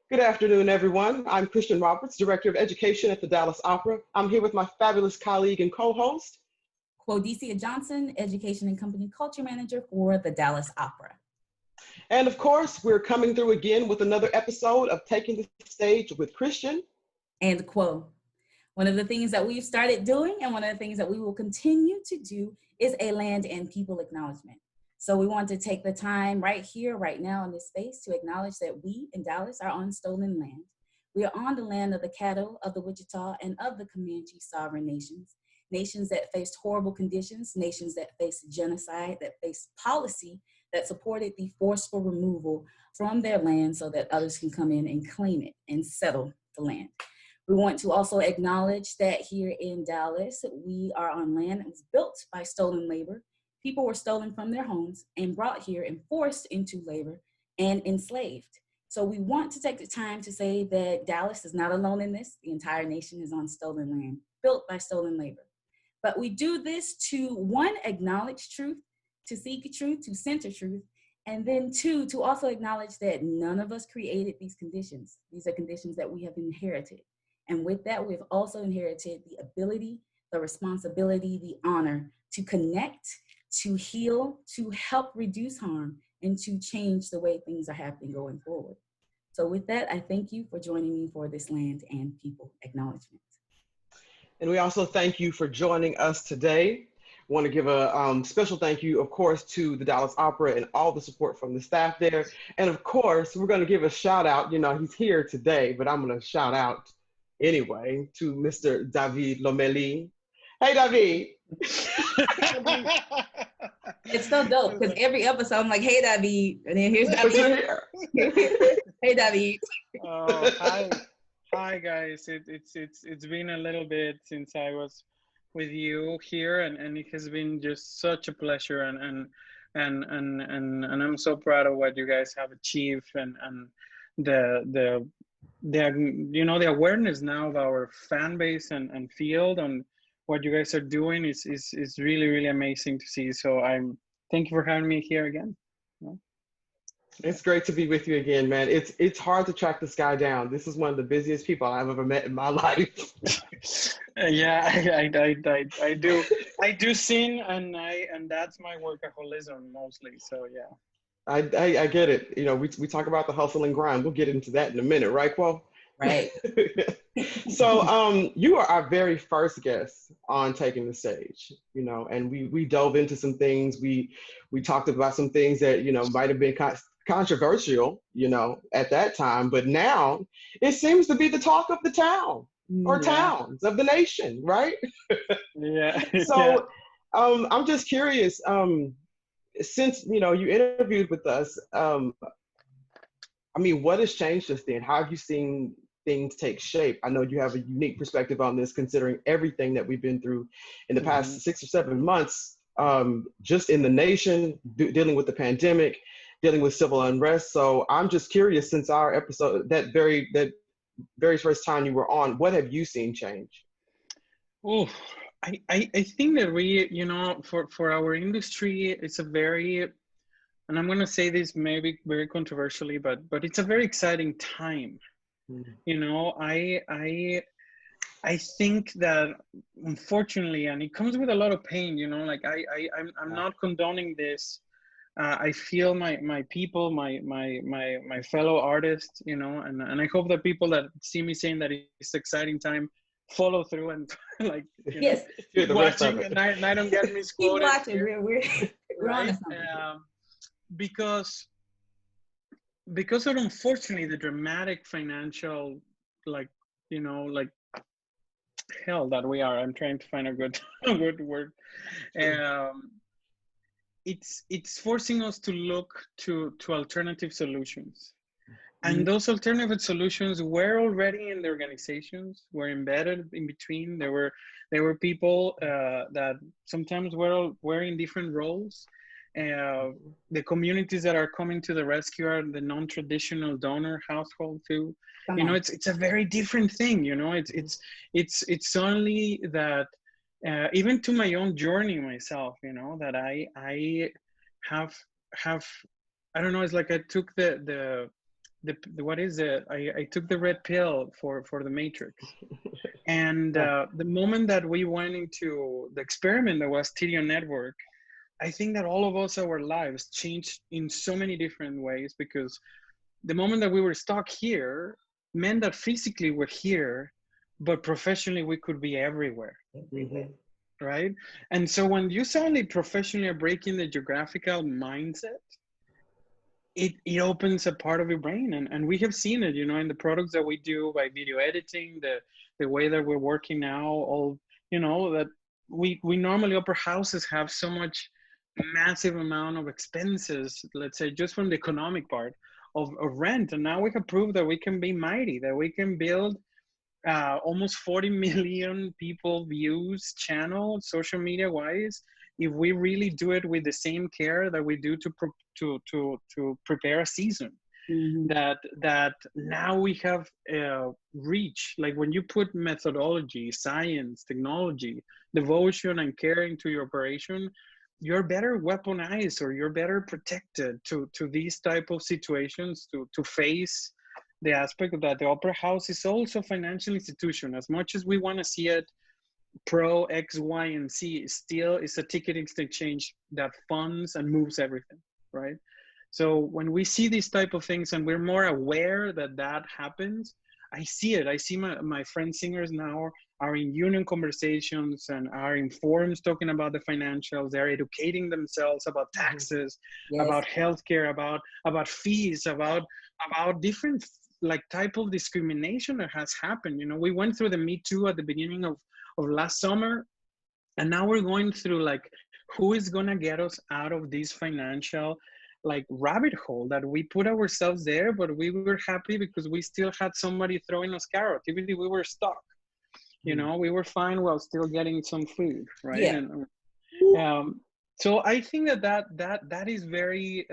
Good afternoon, everyone. I'm Kristian Roberts, Director of Education at the Dallas Opera. I'm here with my fabulous colleague and co-host, Quodicia Johnson, Education and Company Culture Manager for the Dallas Opera. and of course, we're coming through again with another episode of Taking the Stage with Kristian and Quo. One of the things that we've started doing and one of the things that we will continue to do is a land and people acknowledgement. So we want to take the time right here, right now in this space to acknowledge that we in Dallas are on stolen land. We are on the land of the Caddo, of the Wichita, and of the Comanche sovereign nations. Nations that faced horrible conditions, nations that faced genocide, that faced policy that supported the forceful removal from their land so that others can come in and claim it and settle the land. We want to also acknowledge that here in Dallas, we are on land that was built by stolen labor. People were stolen from their homes and brought here and forced into labor and enslaved. So we want to take the time to say that Dallas is not alone in this. The entire nation is on stolen land, built by stolen labor. But we do this to, one, acknowledge truth, to seek truth, to center truth, and then two, to also acknowledge that none of us created these conditions. These are conditions that we have inherited. And with that, we've also inherited the ability, the responsibility, the honor to connect, to heal, to help reduce harm, and to change the way things are happening going forward. So with that, I thank you for joining me for this land and people acknowledgement. And we also thank you for joining us today. I want to give a special thank you, of course, to the Dallas Opera and all the support from the staff there. And of course, we're going to give a shout out. You know, he's here today, but I'm going to shout out anyway to Mr. David Lomeli. Hey, David. It's so dope because every episode I'm like, hey, David. And then here's David. Hey, David. Oh, hi. Hi guys, it's been a little bit since I was with you here, and it has been just such a pleasure, and I'm so proud of what you guys have achieved, and the you know, the awareness now of our fan base and field and what you guys are doing is really amazing to see. So thank you for having me here again. It's great to be with you again, man. It's hard to track this guy down. This is one of the busiest people I've ever met in my life. Yeah, I do sing, and that's my workaholism mostly. So yeah. I get it. You know, we talk about the hustle and grind. We'll get into that in a minute, right, Quo? Right. So you are our very first guest on Taking the Stage, you know, and we dove into some things. We talked about some things that, you know, might have been controversial, you know, at that time, but now it seems to be the talk of the town or towns of the nation, right? Yeah. So I'm just curious, since, you know, you interviewed with us, I mean, what has changed since then? How have you seen things take shape? I know you have a unique perspective on this, considering everything that we've been through in the past 6 or 7 months, just in the nation, dealing with the pandemic, dealing with civil unrest. So I'm just curious, since our episode, that very first time you were on, what have you seen change? Oh, I think that we, you know, for our industry, it's a very, and I'm going to say this maybe very controversially, but it's a very exciting time. You know, I think that unfortunately, and it comes with a lot of pain, you know, like I'm not condoning this. I feel my people, my fellow artists, you know, and I hope that people that see me saying that it's exciting time follow through and like, you know, keep watching, and I don't get misquoted. Keep watching. We're right? Because of, unfortunately, the dramatic financial, like, you know, like hell that we are. I'm trying to find a good word. It's forcing us to look to alternative solutions. And those alternative solutions were already in the organizations, were embedded in between. There were people that sometimes were in different roles. The communities that are coming to the rescue are the non-traditional donor household too. You know, it's a very different thing. You know, it's only that even to my own journey myself, you know, that I have I don't know. It's like I took the what is it? I took the red pill for the Matrix. And the moment that we went into the experiment that was TDO Network, I think that all of us, our lives changed in so many different ways, because the moment that we were stuck here meant that physically we're here, but professionally we could be everywhere. Mm-hmm. Right? And so when you suddenly professionally are breaking the geographical mindset, it opens a part of your brain. And we have seen it, in the products that we do by video editing, the way that we're working now, all, that we normally upper houses have so much massive amount of expenses, let's say, just from the economic part of rent. And now we have proved that we can be mighty, that we can build almost 40 million people views channel social media wise, if we really do it with the same care that we do to prepare a season. Mm-hmm. That now we have reach, like when you put methodology, science, technology, devotion, and care into your operation, you're better weaponized, or you're better protected to these type of situations, to face the aspect that the opera house is also a financial institution. As much as we want to see it pro X, Y, and Z, still is a ticketing exchange that funds and moves everything, right? So when we see these type of things and we're more aware that that happens, I see it. I see my friend singers now are in union conversations and are in forums talking about the financials. They're educating themselves about taxes, Yes. about healthcare, about fees, about different like type of discrimination that has happened. We went through the Me Too at the beginning of last summer, and now we're going through like, who is gonna get us out of this financial like rabbit hole that we put ourselves there, but we were happy because we still had somebody throwing us carrot. Even if we were stuck, we were fine while still getting some food, right? Yeah. And so I think that is very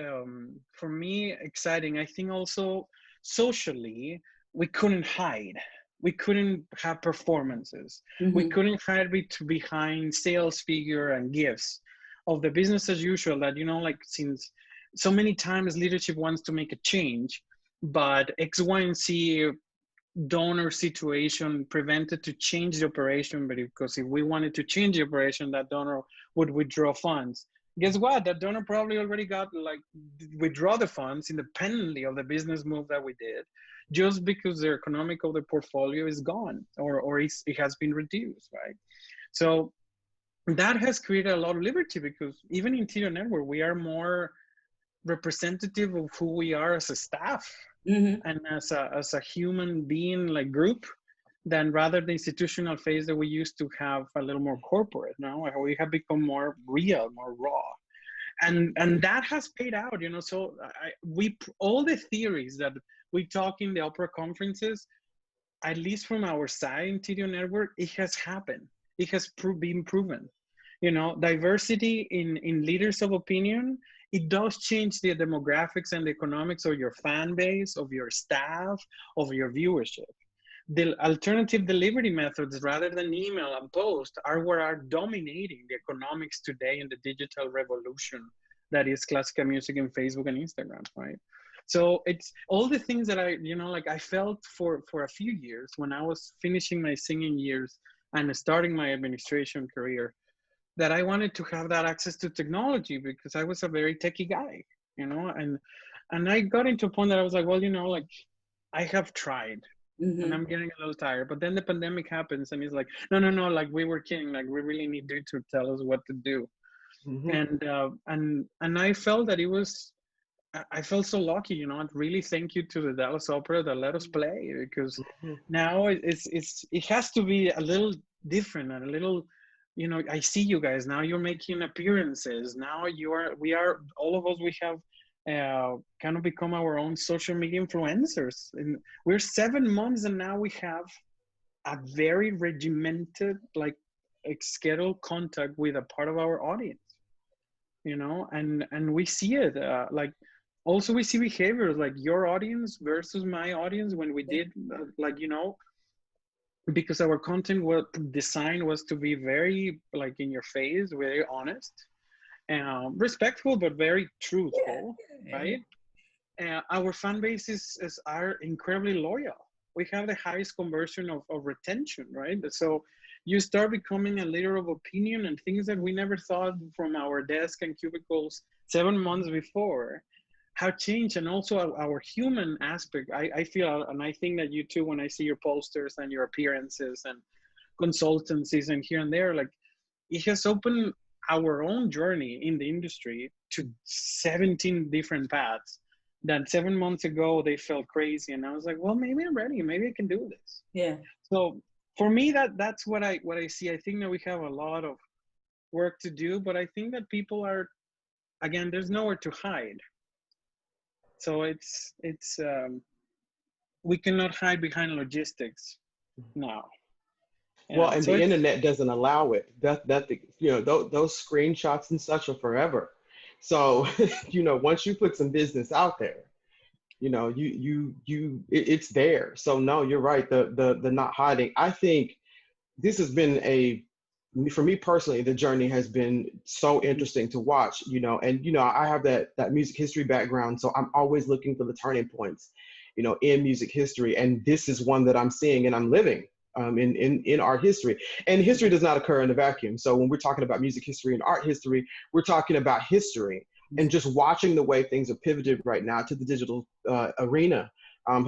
for me exciting. I think also socially we couldn't hide. We couldn't have performances. Mm-hmm. We couldn't hide behind sales figure and gifts of the business as usual that, like, since so many times leadership wants to make a change, but X, Y, and Z donor situation prevented to change the operation. But because if we wanted to change the operation, that donor would withdraw funds. Guess what? That donor probably already got like withdraw the funds independently of the business move that we did, just because the economic of the portfolio is gone, or it has been reduced, right? So that has created a lot of liberty, because even in TDO Network, we are more representative of who we are as a staff. Mm-hmm. And as a human being, like group, than rather the institutional phase that we used to have a little more corporate. Now we have become more real, more raw, and that has paid out. So we all the theories that we talk in the opera conferences, at least from our side in TDO Network, it has happened. It has been proven. Diversity in leaders of opinion, it does change the demographics and the economics of your fan base, of your staff, of your viewership. The alternative delivery methods, rather than email and post, are what are dominating the economics today in the digital revolution that is classical music and Facebook and Instagram, right? So it's all the things that I felt for a few years when I was finishing my singing years and starting my administration career, that I wanted to have that access to technology, because I was a very techie guy, and I got into a point that I was like, well, like, I have tried, Mm-hmm. and I'm getting a little tired. But then the pandemic happens, and it's like, no, like, we were kidding, like, we really need you to tell us what to do. Mm-hmm. And I felt that I felt so lucky, and really thank you to the Dallas Opera that let us play, because now it has to be a little different and a little, I see you guys now, you're making appearances now, we are all of us, we have kind of become our own social media influencers, and we're 7 months, and now we have a very regimented, like, scheduled contact with a part of our audience, and we see it, like, also we see behaviors like your audience versus my audience when we did, like, because our content was designed was to be very, like, in your face, very honest, respectful, but very truthful, right? our fan base are incredibly loyal. We have the highest conversion of retention, right? So you start becoming a leader of opinion, and things that we never thought from our desk and cubicles 7 months before have changed. And also our human aspect, I feel, and I think that you too, when I see your posters and your appearances and consultancies and here and there, like, it has opened our own journey in the industry to 17 different paths that 7 months ago they felt crazy, and I was like, well, maybe I'm ready, maybe I can do this. Yeah. So for me, that's what I see. I think that we have a lot of work to do, but I think that people are, again, there's nowhere to hide. So it's we cannot hide behind logistics now. Well, and So the it's, internet doesn't allow it. Those screenshots and such are forever. So, once you put some business out there, it's there. So no, you're right. The not hiding. I think this has been for me personally, the journey has been so interesting to watch, and I have that music history background, so I'm always looking for the turning points, in music history, and this is one that I'm seeing and I'm living in art history. And history does not occur in a vacuum. So when we're talking about music history and art history, we're talking about history, and just watching the way things are pivoted right now to the digital arena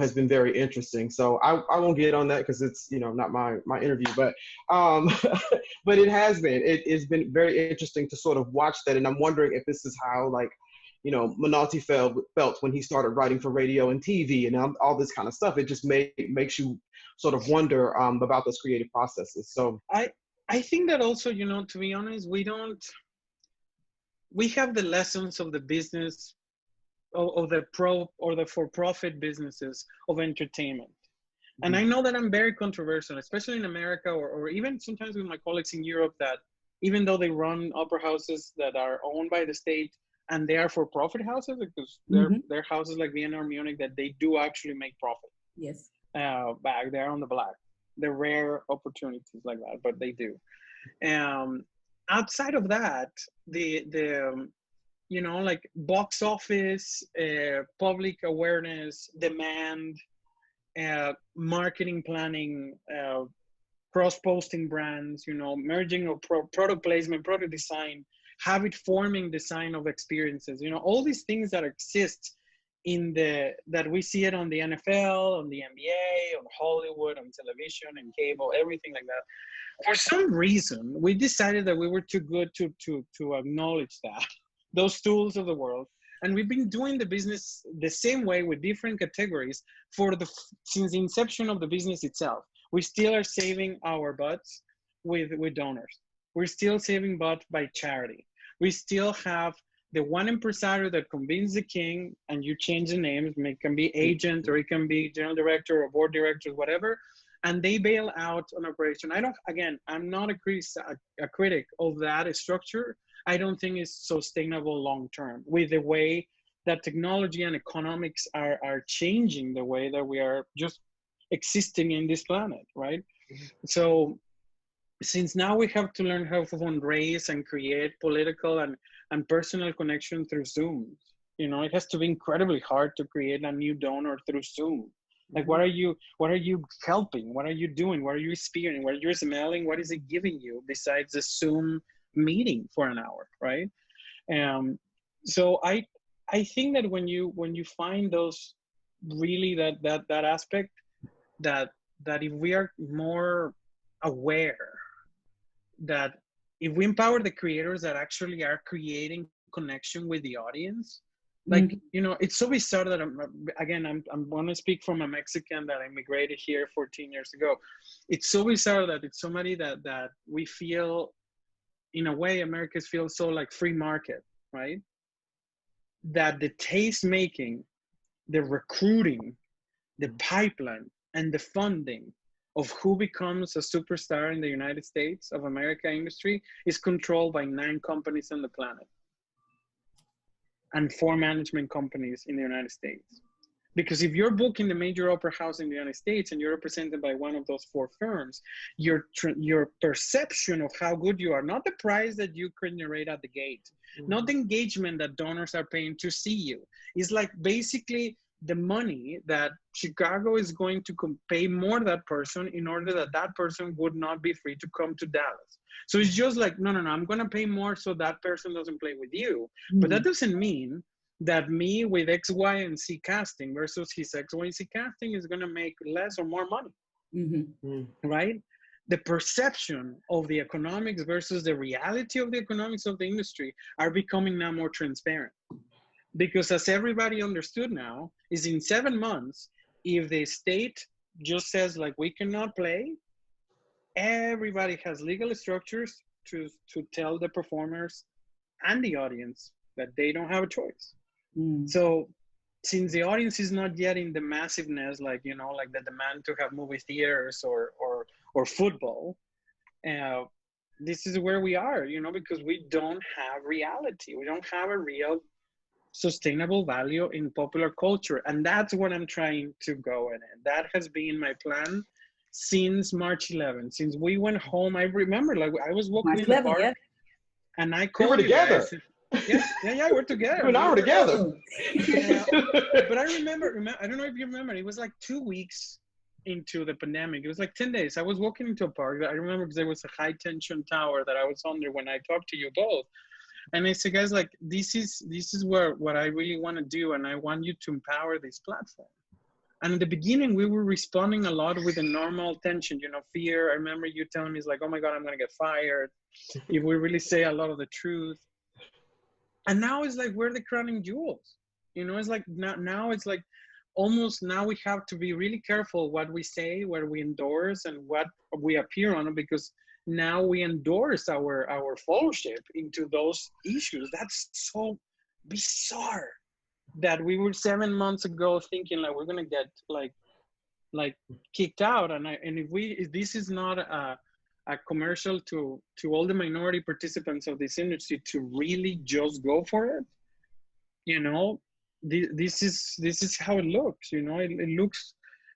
has been very interesting. So I won't get on that because it's not my interview, but but it has been. It's been very interesting to sort of watch that, and I'm wondering if this is how Minalti felt when he started writing for radio and TV and all this kind of stuff. It just makes you sort of wonder about those creative processes. So I think that also, to be honest, we have the lessons of the business of the for-profit businesses of entertainment. And I know that I'm very controversial, especially in America, or even sometimes with my colleagues in Europe, that even though they run opera houses that are owned by the state and they are for-profit houses, because they're houses like Vienna or Munich that they do actually make profit. Yes. Back there on the black. They're rare opportunities like that, but they do. Outside of that, the like box office, public awareness, demand, marketing planning, cross-posting brands, merging of product placement, product design, habit forming design of experiences, all these things that exist that we see it on the NFL, on the NBA, on Hollywood, on television, and cable, everything like that. For some reason, we decided that we were too good to acknowledge those tools of the world. And we've been doing the business the same way with different categories since the inception of the business itself. We still are saving our butts with donors. We're still saving butts by charity. We still have the one impresario that convenes the king, and you change the names. It can be agent, or it can be general director or board director, whatever, and they bail out an operation. I'm not a critic of that structure. I don't think it's sustainable long term with the way that technology and economics are changing the way that we are just existing in this planet, right? So since now we have to learn how to fundraise and create political and personal connection through Zoom, it has to be incredibly hard to create a new donor through Zoom. Like, what are you helping? What are you doing? What are you experiencing? What are you smelling? What is it giving you besides the Zoom meeting for an hour, right? So I think that when you find those really that aspect, that if we are more aware, that if we empower the creators that actually are creating connection with the audience, like, it's so bizarre that I'm going to speak from a Mexican that immigrated here 14 years ago. It's so bizarre that it's somebody that we feel, in a way, Americans feel so like free market, right? That the taste making, the recruiting, the pipeline, and the funding of who becomes a superstar in the United States of America industry is controlled by 9 companies on the planet and 4 management companies in the United States. Because if you're booking the major opera house in the United States and you're represented by one of those 4 firms, your perception of how good you are, not the price that you can generate at the gate, not the engagement that donors are paying to see you, is like basically the money that Chicago is going to pay more that person in order that that person would not be free to come to Dallas. So it's just like, no, I'm going to pay more so that person doesn't play with you. But that doesn't mean that me with X, Y, and Z casting versus his X, Y, and Z casting is going to make less or more money, right? The perception of the economics versus the reality of the economics of the industry are becoming now more transparent. Because as everybody understood now, is in 7 months, if the state just says like, we cannot play, everybody has legal structures to tell the performers and the audience that they don't have a choice. So since the audience is not yet in the massiveness, like, you know, like the demand to have movie theaters or football, this is where we are, you know, because we don't have reality. We don't have a real sustainable value in popular culture. And that's what I'm trying to go in. That has been my plan since March 11th. Since we went home, I remember, like, I was walking in the park and I called we were together. Yeah, we're together. You and I were together. But I remember, I don't know if you remember, it was like 2 weeks into the pandemic. It was like 10 days. I was walking into a park. I remember because there was a high tension tower that I was under when I talked to you both. And I said, guys, like, this is what I really want to do. And I want you to empower this platform. And in the beginning, we were responding a lot with a normal tension, you know, fear. I remember you telling me, it's like, oh my God, I'm going to get fired if we really say a lot of the truth. And now it's like, we're the crowning jewels. You know, it's like, now it's like, almost now we have to be really careful what we say, what we endorse, and what we appear on, because now we endorse our fellowship into those issues. That's so bizarre that we were 7 months ago thinking like we're gonna get like kicked out. And if this is not a commercial to all the minority participants of this industry to really just go for it, you know, this is how it looks. You know, it looks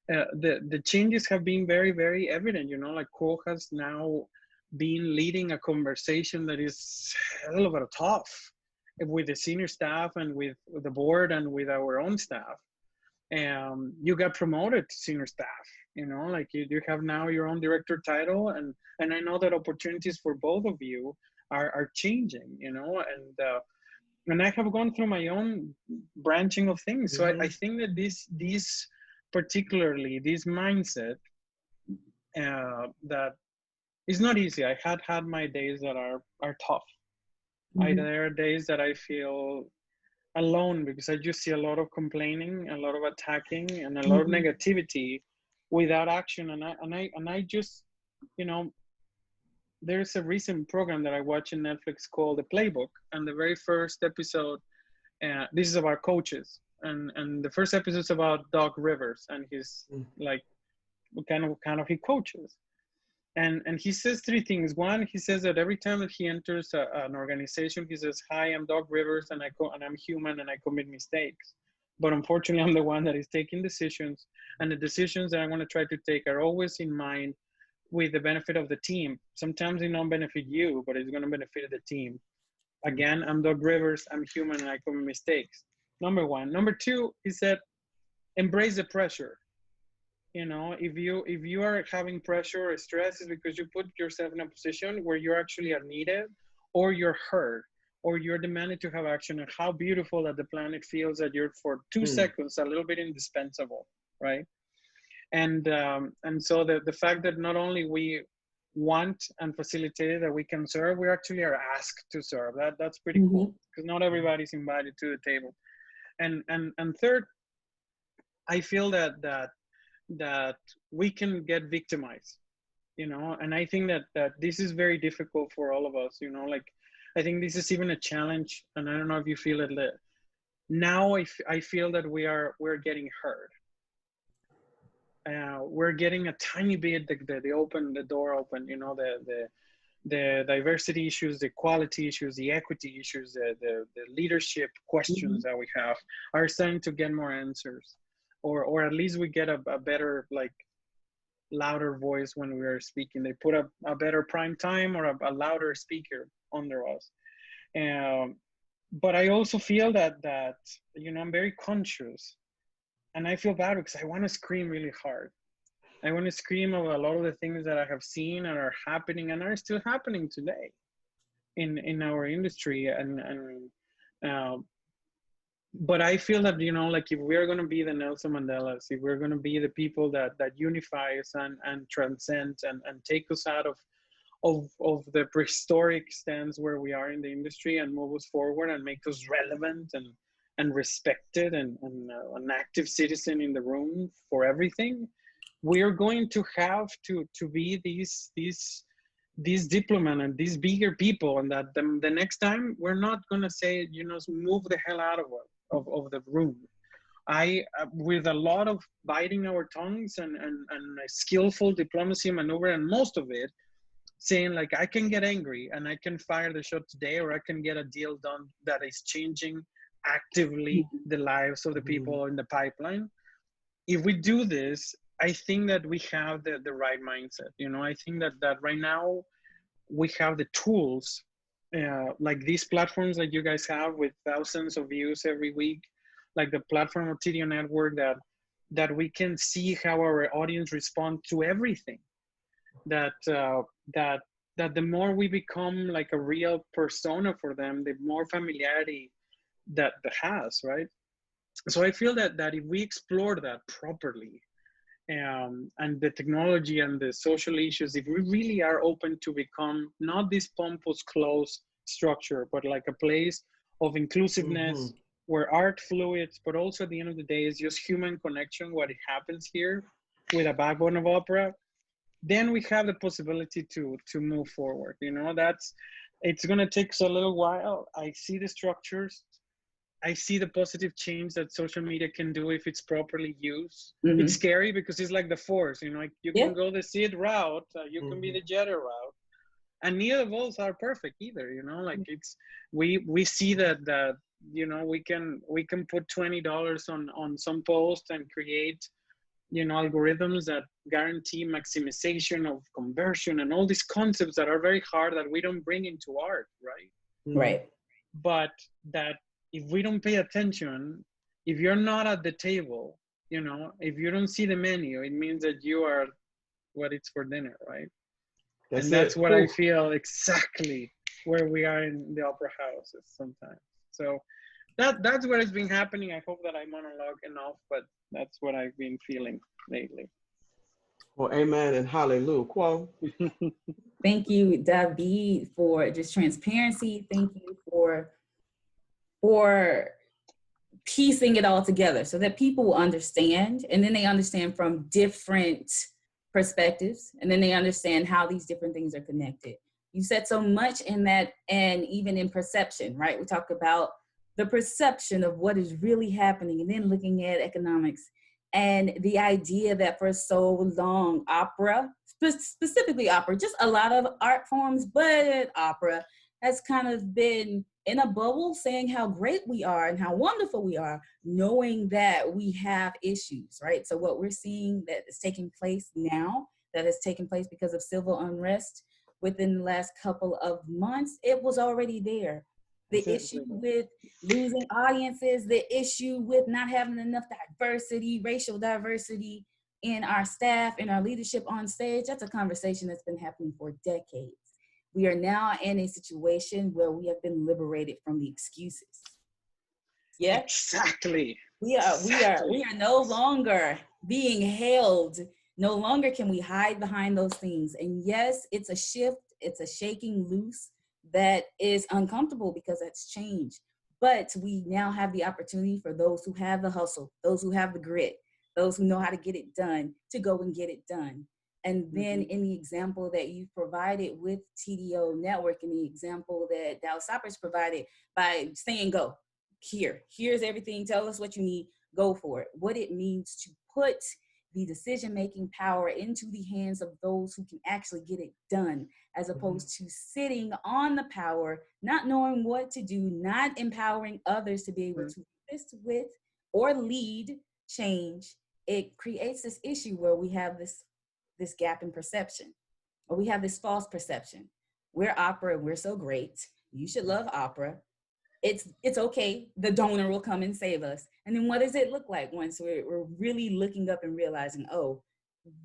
the changes have been very, very evident. You know, like Cole has now been leading a conversation that is a little bit tough with the senior staff and with the board and with our own staff. You got promoted to senior staff, you know, like you have now your own director title, and I know that opportunities for both of you are changing, you know, and I have gone through my own branching of things. So I think that this particularly this mindset that is not easy. I had my days that are tough. There are days that I feel alone because I just see a lot of complaining, a lot of attacking, and a lot of negativity without action. And I just, you know, there's a recent program that I watch in Netflix called The Playbook, and the very first episode, this is about coaches, and the first episode is about Doc Rivers and his like kind of he coaches. And he says 3 things. One, he says that every time that he enters an organization, he says, "Hi, I'm Doc Rivers, and I'm human, and I commit mistakes. But unfortunately, I'm the one that is taking decisions, and the decisions that I want to try to take are always in mind with the benefit of the team. Sometimes they don't benefit you, but it's going to benefit the team. Again, I'm Doc Rivers, I'm human, and I commit mistakes." Number 1. Number 2, he said, embrace the pressure. You know, if you are having pressure or stress, is because you put yourself in a position where you actually are needed, or you're heard, or you're demanded to have action. And how beautiful that the planet feels that you're for 2 seconds a little bit indispensable, right? And so the fact that not only we want and facilitate that we can serve, we actually are asked to serve. That's pretty cool, because not everybody's invited to the table. And third, I feel that we can get victimized, you know, and I think that this is very difficult for all of us, you know, like I think this is even a challenge, and I don't know if you feel it. Now I feel that we're getting heard. We're getting a tiny bit the door open, you know, the diversity issues, the quality issues, the equity issues, the leadership questions that we have are starting to get more answers. or at least we get a better, like, louder voice when we are speaking. They put a better prime time or a louder speaker under us. Um, but I also feel that I'm very conscious, and I feel bad because I want to scream really hard. I want to scream of a lot of the things that I have seen and are happening and are still happening today in our industry. Uh, but I feel that, like, if we're going to be the Nelson Mandelas, if we're going to be the people that unify us and transcend and take us out of the prehistoric stance where we are in the industry and move us forward and make us relevant and respected and an active citizen in the room for everything, we are going to have to be these diplomat and these bigger people, and that the next time we're not going to say, move the hell out of the room. I with a lot of biting our tongues and a skillful diplomacy maneuver, and most of it saying, like, I can get angry and I can fire the shot today, or I can get a deal done that is changing actively the lives of the people in the pipeline. If we do this, I think that we have the right mindset. I think that right now we have the tools, like these platforms that you guys have with thousands of views every week, like the platform of TDO Network, that we can see how our audience respond to everything. That the more we become like a real persona for them, the more familiarity that has, right? So I feel that if we explore that properly, and the technology and the social issues, if we really are open to become not this pompous closed structure, but like a place of inclusiveness, where art fluids, but also at the end of the day is just human connection, what happens here with a backbone of opera, then we have the possibility to move forward. It's going to take us a little while. I see the structures. I see the positive change that social media can do if it's properly used. It's scary because it's like the Force, like you can go the Sid route, you can be the Jedi route, and neither of those are perfect either. Like we see that we can put $20 on some post and create algorithms that guarantee maximization of conversion and all these concepts that are very hard that we don't bring into art, Right. But that if we don't pay attention, if you're not at the table, if you don't see the menu, it means that you are what it's for dinner, right? That's what I feel exactly where we are in the opera houses sometimes. So that's what has been happening. I hope that I monologue enough, but that's what I've been feeling lately. Well, amen and hallelujah. Quo. Thank you, David, for just transparency. Thank you for piecing it all together so that people will understand, and then they understand from different perspectives, and then they understand how these different things are connected. You said so much in that, and even in perception, right? We talk about the perception of what is really happening, and then looking at economics and the idea that for so long opera, specifically opera, just a lot of art forms, but opera has kind of been in a bubble saying how great we are and how wonderful we are, knowing that we have issues, right? So what we're seeing that is taking place now, that has taken place because of civil unrest within the last couple of months, it was already there. The issue with losing audiences, the issue with not having enough diversity, racial diversity in our staff, in our leadership on stage, that's a conversation that's been happening for decades. We are now in a situation where we have been liberated from the excuses. Yeah, exactly. We are no longer being held. No longer can we hide behind those things. And yes, it's a shift. It's a shaking loose that is uncomfortable because that's change. But we now have the opportunity for those who have the hustle, those who have the grit, those who know how to get it done, to go and get it done. And then in the example that you've provided with TDO Network, and the example that Dallas Opera's provided by saying, go, here's everything, tell us what you need, go for it. What it means to put the decision-making power into the hands of those who can actually get it done, as opposed to sitting on the power, not knowing what to do, not empowering others to be able to assist with or lead change, it creates this issue where we have this gap in perception, or we have this false perception. We're opera, we're so great. You should love opera. It's okay. The donor will come and save us. And then what does it look like once we're really looking up and realizing, oh,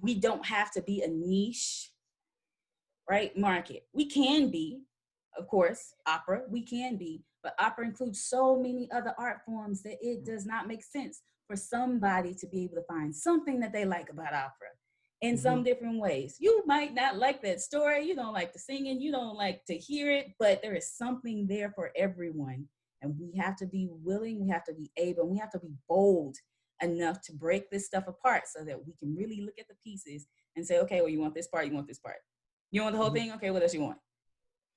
we don't have to be a niche, right, market. We can be, of course, opera, we can be, but opera includes so many other art forms that it does not make sense for somebody to be able to find something that they like about opera in some different ways. You might not like that story, you don't like the singing, you don't like to hear it, but there is something there for everyone. And we have to be willing, we have to be able, we have to be bold enough to break this stuff apart so that we can really look at the pieces and say, okay, well, you want this part, you want this part. You want the whole thing? Okay, what else you want?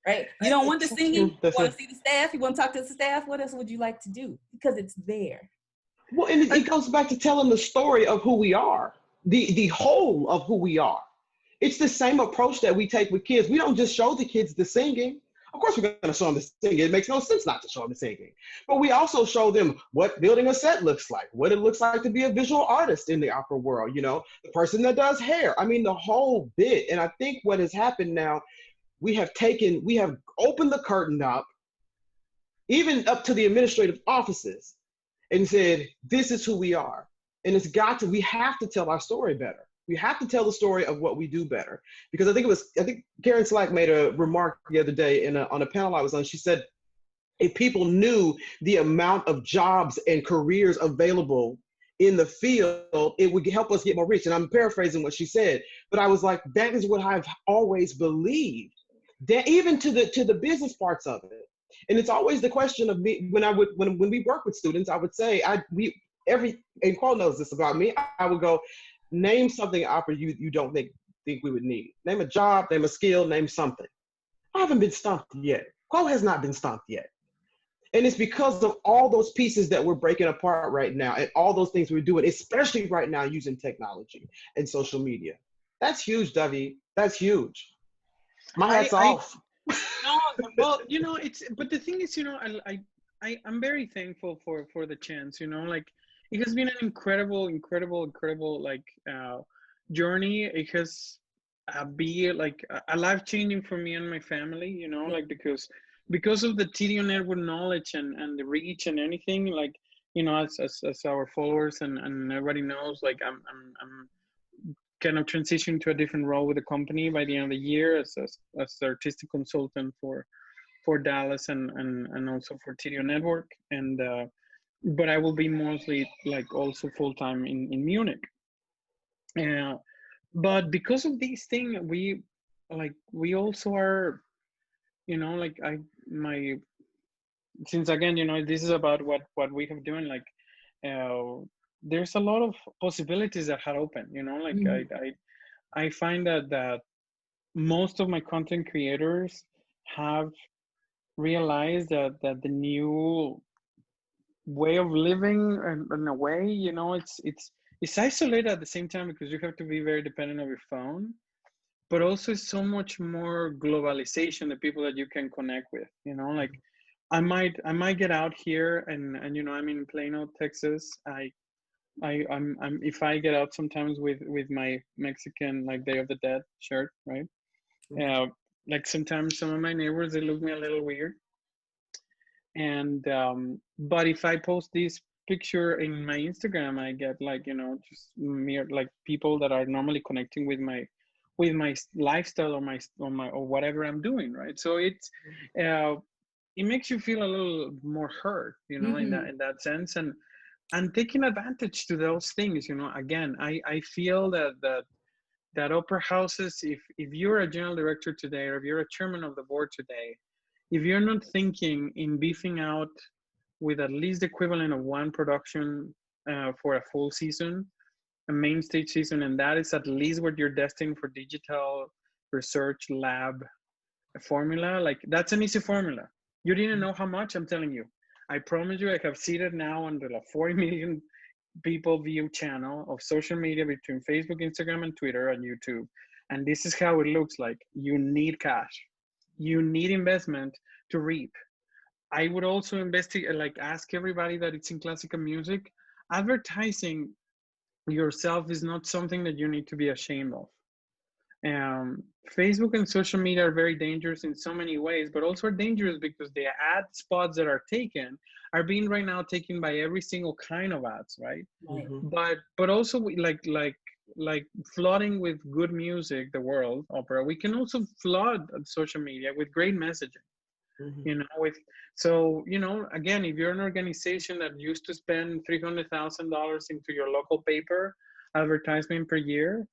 Right? You don't want the singing, you want to see the staff, you want to talk to the staff, what else would you like to do? Because it's there. Well, and it goes back to telling the story of who we are, the whole of who we are. It's the same approach that we take with kids. We don't just show the kids the singing. Of course, we're going to show them the singing. It makes no sense not to show them the singing. But we also show them what building a set looks like, what it looks like to be a visual artist in the opera world, you know, the person that does hair. I mean, the whole bit. And I think what has happened now, we have opened the curtain up, even up to the administrative offices, and said, this is who we are. And we have to tell our story better. We have to tell the story of what we do better. Because I think Karen Slack made a remark the other day on a panel I was on. She said, if people knew the amount of jobs and careers available in the field, it would help us get more reach. And I'm paraphrasing what she said, but I was like, that is what I've always believed. That even to the business parts of it. And it's always the question of me, when we work with students, I would say, and Paul knows this about me, I would go, name something opera you don't think we would need. Name a job, name a skill, name something. I haven't been stumped yet. Paul has not been stumped yet. And it's because of all those pieces that we're breaking apart right now and all those things we're doing, especially right now using technology and social media. That's huge, David. That's huge. My hat's off. No, well, you know, but the thing is, you know, I'm very thankful for the chance, you know, like it has been an incredible like journey. It has be like a life changing for me and my family, you know, like because of the TDO Network knowledge and the reach and anything, like, you know, as our followers and everybody knows, like I'm kind of transitioning to a different role with the company by the end of the year as artistic consultant for Dallas and also for TDO Network, and but I will be mostly like also full-time in Munich. But because of these things, we also are, you know, like since again, you know, this is about what we have doing, like there's a lot of possibilities that had opened, you know, like I find that most of my content creators have realized that the new way of living in a way, you know, it's isolated at the same time because you have to be very dependent on your phone, but also so much more globalization, the people that you can connect with, you know, like I might get out here and you know, I'm in Plano, Texas. I'm if I get out sometimes with my Mexican like Day of the Dead shirt, right? Like sometimes some of my neighbors, they look me a little weird. And but if I post this picture in my Instagram, I get like, you know, just mere like people that are normally connecting with my lifestyle or whatever I'm doing, right? So it makes you feel a little more heard, you know, in that sense, and taking advantage to those things, you know. Again, I feel that opera houses, if you're a general director today, or if you're a chairman of the board today, if you're not thinking in beefing out with at least the equivalent of one production for a full season, a main stage season, and that is at least what you're destined for digital research lab formula, like that's an easy formula. You didn't know how much, I'm telling you. I promise you, I have seated now under a 40 million people view channel of social media between Facebook, Instagram, and Twitter and YouTube. And this is how it looks like. You need cash. You need investment to reap. I would also investigate, like ask everybody that it's in classical music, advertising yourself is not something that you need to be ashamed of. Facebook and social media are very dangerous in so many ways, but also are dangerous because the ad spots that are taken are being right now taken by every single kind of ads, right? Right. Mm-hmm. But also like flooding with good music, the world opera. We can also flood social media with great messaging. Mm-hmm. You know, with so you know, again, if you're an organization that used to spend $300,000 into your local paper advertisement per year,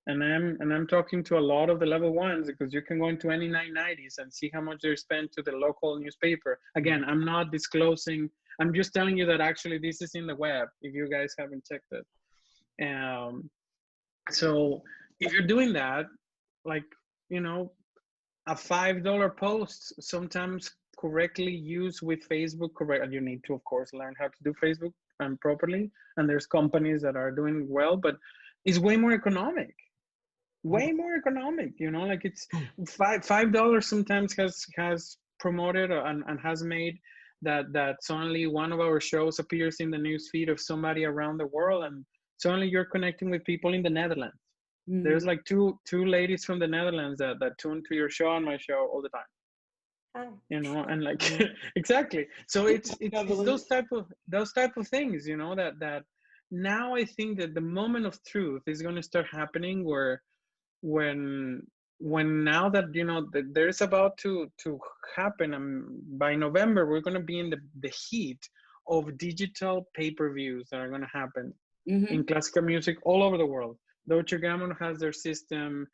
and I'm talking to a lot of the level ones, because you can go into any 990s and see how much they spend to the local newspaper. Again, I'm not disclosing, I'm just telling you that actually this is in the web if you guys haven't checked it. So if you're doing that, like, you know, a $5 post sometimes correctly used with Facebook, correct, and you need to of course learn how to do Facebook properly, and there's companies that are doing well, but it's way more economic, way more economic, you know, like it's $5 sometimes has promoted and has made that suddenly one of our shows appears in the news feed of somebody around the world, and suddenly you're connecting with people in the Netherlands. There's like two ladies from the Netherlands that tune to your show and my show all the time. Hi. You know, and like exactly. So it's those type of things, you know, that now I think that the moment of truth is going to start happening where when now that, you know, that there's about to happen, by November we're going to be in the heat of digital pay-per-views that are going to happen in classical music all over the world. Deutsche Grammophon has their system.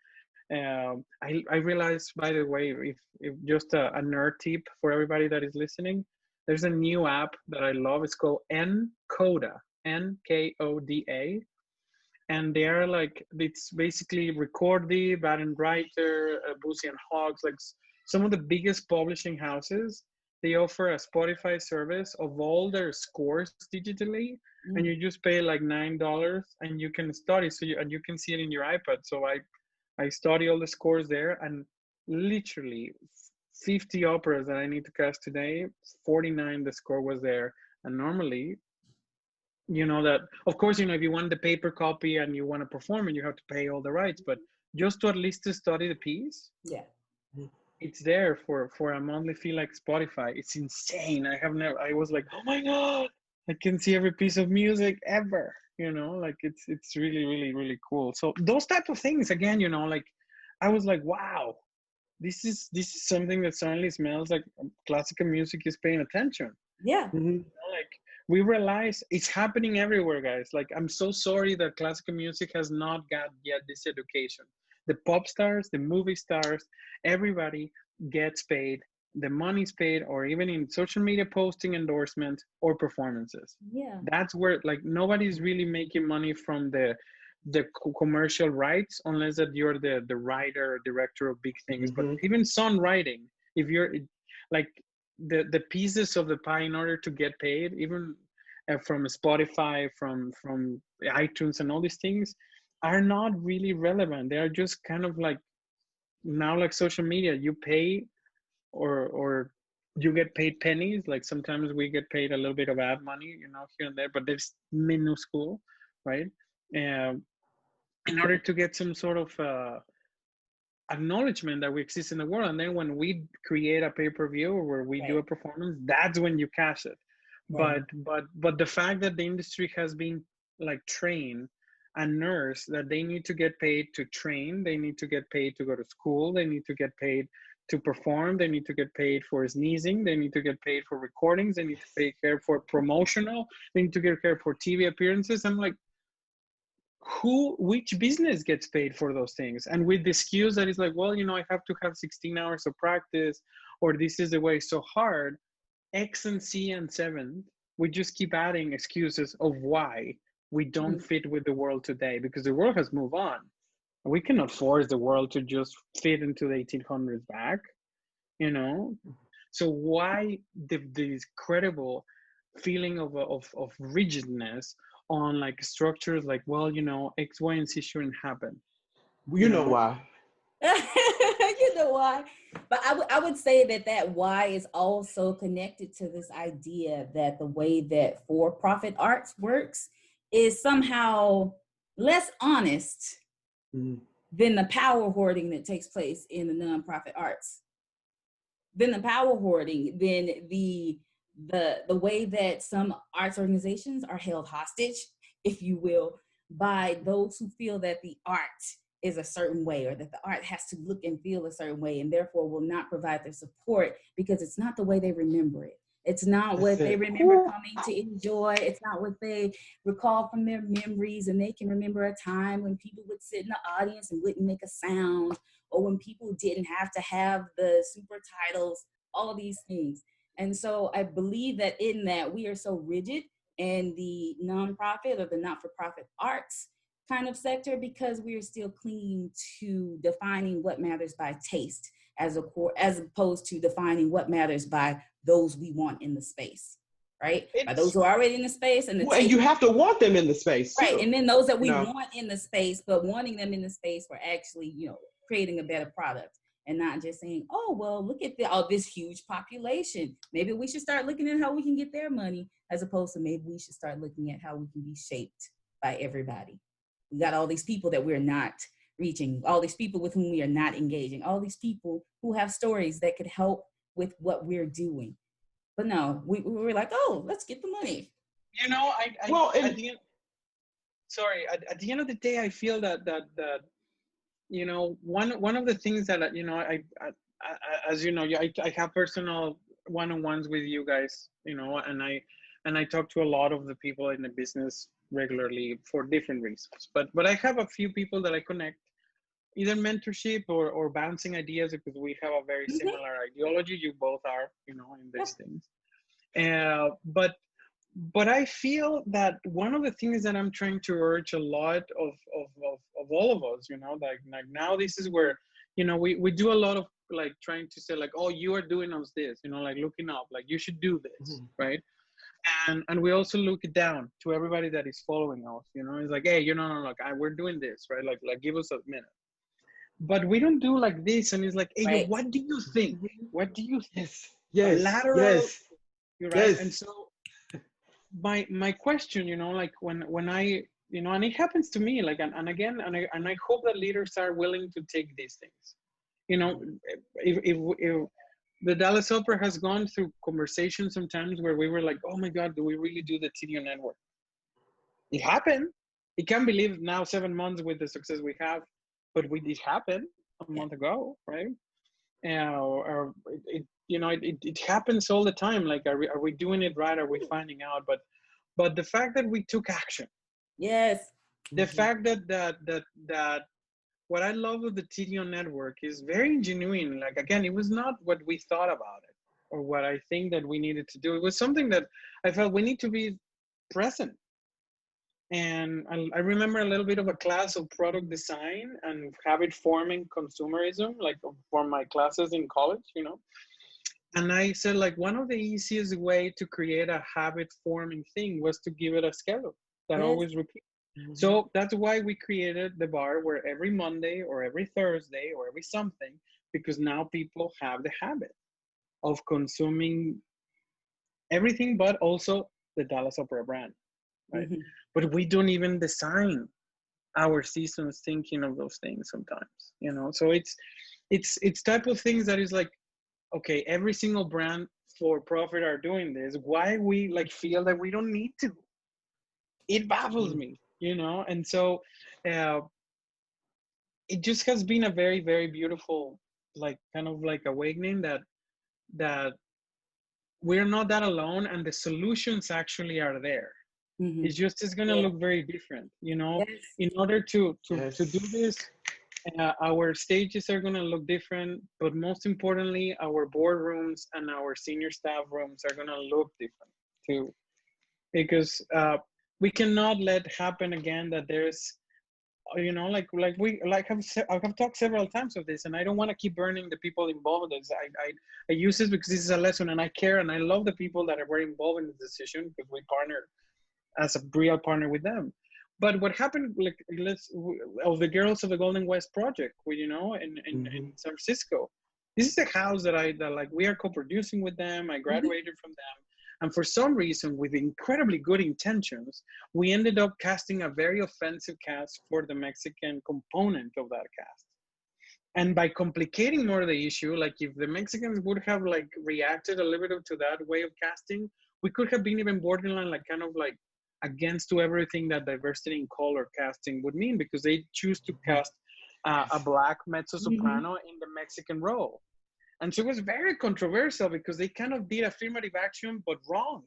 I realized, by the way, if just a nerd tip for everybody that is listening, there's a new app that I love. It's called Nkoda, Nkoda, and they are like, it's basically Recordy, Baden Writer, Boosie and Hawks, like some of the biggest publishing houses. They offer a Spotify service of all their scores digitally, and you just pay like $9 and you can study. So you can see it in your iPad. So I study all the scores there, and literally 50 operas that I need to cast today, 49 the score was there. And normally, you know, that of course, you know, if you want the paper copy and you want to perform it, you have to pay all the rights, but just to at least to study the piece, Yeah. it's there for a monthly fee like Spotify. It's insane. I was like, oh my god, I can see every piece of music ever, you know, like it's really really really cool. So those type of things, again, you know, like I was like, wow, this is something that suddenly smells like classical music is paying attention. Yeah. Mm-hmm. You know, like we realize it's happening everywhere, guys. Like, I'm so sorry that classical music has not got yet this education. The pop stars, the movie stars, everybody gets paid. The money's paid, or even in social media posting, endorsements, or performances. Yeah. That's where, like, nobody's really making money from the commercial rights, unless that you're the writer or director of big things. But even songwriting, if you're like the pieces of the pie, in order to get paid, even from Spotify, from iTunes and all these things, are not really relevant. They are just kind of like, now like social media, you pay or you get paid pennies. Like sometimes we get paid a little bit of ad money, you know, here and there, but there's minuscule, right? In order to get some sort of acknowledgement that we exist in the world. And then when we create a pay-per-view or where we do a performance, that's when you cash it. Right. But the fact that the industry has been like trained and nursed that they need to get paid to train, they need to get paid to go to school, they need to get paid to perform, they need to get paid for sneezing, they need to get paid for recordings, they need to pay care for promotional, they need to get care for TV appearances. I'm like, which business gets paid for those things? And with the excuse that is like, well, you know, I have to have 16 hours of practice, or this is the way so hard. X and C and 7, we just keep adding excuses of why we don't fit with the world today, because the world has moved on. We cannot force the world to just fit into the 1800s back, you know? So why this credible feeling of rigidness on like structures, like, well, you know, X, Y, and Z shouldn't happen. You know why. You know why. But I would say that why is also connected to this idea that the way that for-profit arts works is somehow less honest Mm. than the power hoarding that takes place in the nonprofit arts, than the power hoarding, than the way that some arts organizations are held hostage, if you will, by those who feel that the art is a certain way, or that the art has to look and feel a certain way, and therefore will not provide their support because it's not the way they remember it. It's not what they remember coming to enjoy. It's not what they recall from their memories, and they can remember a time when people would sit in the audience and wouldn't make a sound, or when people didn't have to have the super titles, all these things. And so I believe that in that we are so rigid in the nonprofit or the not-for-profit arts kind of sector because we are still clinging to defining what matters by taste as opposed to defining what matters by those we want in the space, right? By those who are already in the space and and you have to want them in the space too. Right, and then those that we you know? want in the space, but wanting them in the space for actually, creating a better product. And not just saying, oh, well, look at this huge population. Maybe we should start looking at how we can get their money, as opposed to maybe we should start looking at how we can be shaped by everybody. We got all these people that we're not reaching, all these people with whom we are not engaging, all these people who have stories that could help with what we're doing. But no, we were like, oh, let's get the money. You know, at the end of the day, I feel that you know, one of the things that, you know, I as you know, I have personal one-on-ones with you guys, you know, and I talk to a lot of the people in the business regularly for different reasons, but I have a few people that I connect, either mentorship or bouncing ideas, because we have a very similar ideology. You both are, you know, in these things. But I feel that one of the things that I'm trying to urge a lot of all of us, you know, like now this is where, you know, we do a lot of like trying to say like, oh, you are doing us this, you know, like looking up, like you should do this, right? And we also look down to everybody that is following us, you know, it's like, hey, you know, no, like we're doing this, right? Like give us a minute. But we don't do like this, and it's like, hey, right. What do you think? What do you think? Yes. Lateral, you're right. Yes. And so my question, you know, like when I, you know, and it happens to me, like, and again, and I hope that leaders are willing to take these things. You know, if the Dallas Opera has gone through conversations sometimes where we were like, oh my God, do we really do the TDO network? It happened. I can't believe now 7 months with the success we have, but it happened a month ago, right? Or you know, it happens all the time. Like, are we doing it right? Are we finding out? But the fact that we took action. Yes. The fact that what I love with the TDO network is very genuine. Like, again, it was not what we thought about it or what I think that we needed to do. It was something that I felt we need to be present. And I remember a little bit of a class of product design and habit forming consumerism, like for my classes in college, you know. And I said, like, one of the easiest way to create a habit forming thing was to give it a schedule that always repeats. So that's why we created the bar, where every Monday or every Thursday or every something, because now people have the habit of consuming everything, but also the Dallas Opera brand, right? But we don't even design our seasons thinking of those things sometimes, you know. So it's type of things that is like, okay, every single brand for profit are doing this. Why we like feel that we don't need to? It baffles me, you know. And so it just has been a very, very beautiful, like, kind of like awakening that we're not that alone, and the solutions actually are there. It's just, it's gonna look very different, you know. In order to do this, our stages are gonna look different, but most importantly, our boardrooms and our senior staff rooms are gonna look different too, because we cannot let happen again that there's, you know, like I've talked several times of this, and I don't want to keep burning the people involved in this. I use this because this is a lesson, and I care, and I love the people that were involved in the decision, because we partner as a real partner with them. But what happened, like, of the Girls of the Golden West project, you know, in San Francisco, this is a house that like we are co-producing with them. I graduated from them. And for some reason, with incredibly good intentions, we ended up casting a very offensive cast for the Mexican component of that cast. And by complicating more the issue, like if the Mexicans would have like reacted a little bit to that way of casting, we could have been even borderline, like kind of like against to everything that diversity in color casting would mean, because they choose to cast a black mezzo soprano in the Mexican role. And so it was very controversial because they kind of did affirmative action, but wrong.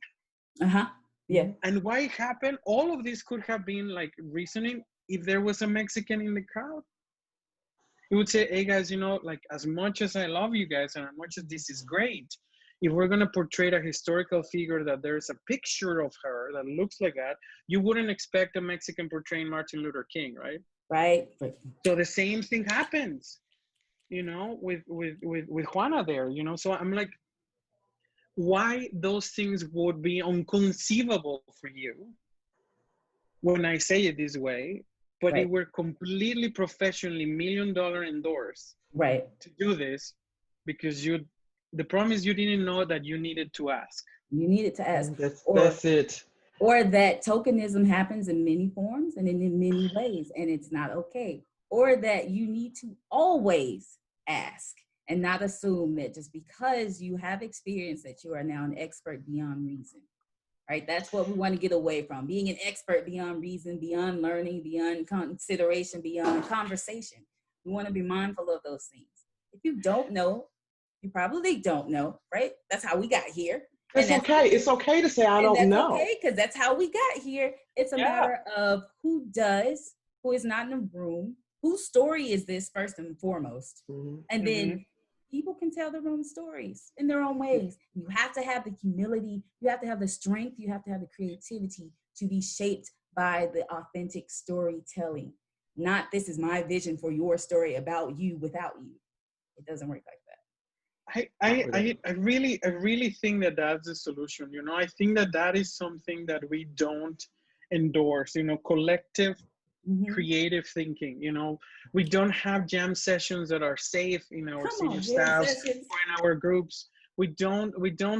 Yeah. And why it happened? All of this could have been like reasoning if there was a Mexican in the crowd. He would say, hey guys, you know, like as much as I love you guys and as much as this is great, if we're going to portray a historical figure that there's a picture of her that looks like that, you wouldn't expect a Mexican portraying Martin Luther King, right? Right. So the same thing happens, you know, with Juana there, you know. So I'm like, why those things would be inconceivable for you when I say it this way, but right. it were completely professionally $1 million endorsed to do this, because the problem is you didn't know that you needed to ask. You needed to ask. That's it. Or that tokenism happens in many forms and in many ways, and it's not okay. Or that you need to always ask and not assume that just because you have experience that you are now an expert beyond reason. Right? That's what we want to get away from. Being an expert beyond reason, beyond learning, beyond consideration, beyond conversation. We want to be mindful of those things. If you don't know, you probably don't know, right? That's how we got here. It's okay. It's okay to say I don't know. Okay, because that's how we got here. It's a matter of who does, who is not in the room, whose story is this first and foremost. And then people can tell their own stories in their own ways. You have to have the humility, you have to have the strength, you have to have the creativity to be shaped by the authentic storytelling. Not this is my vision for your story about you without you. It doesn't work like that. I really think that that's the solution. You know, I think that is something that we don't endorse, you know, collective creative thinking. You know, we don't have jam sessions that are safe in our senior staffs or in our groups. We don't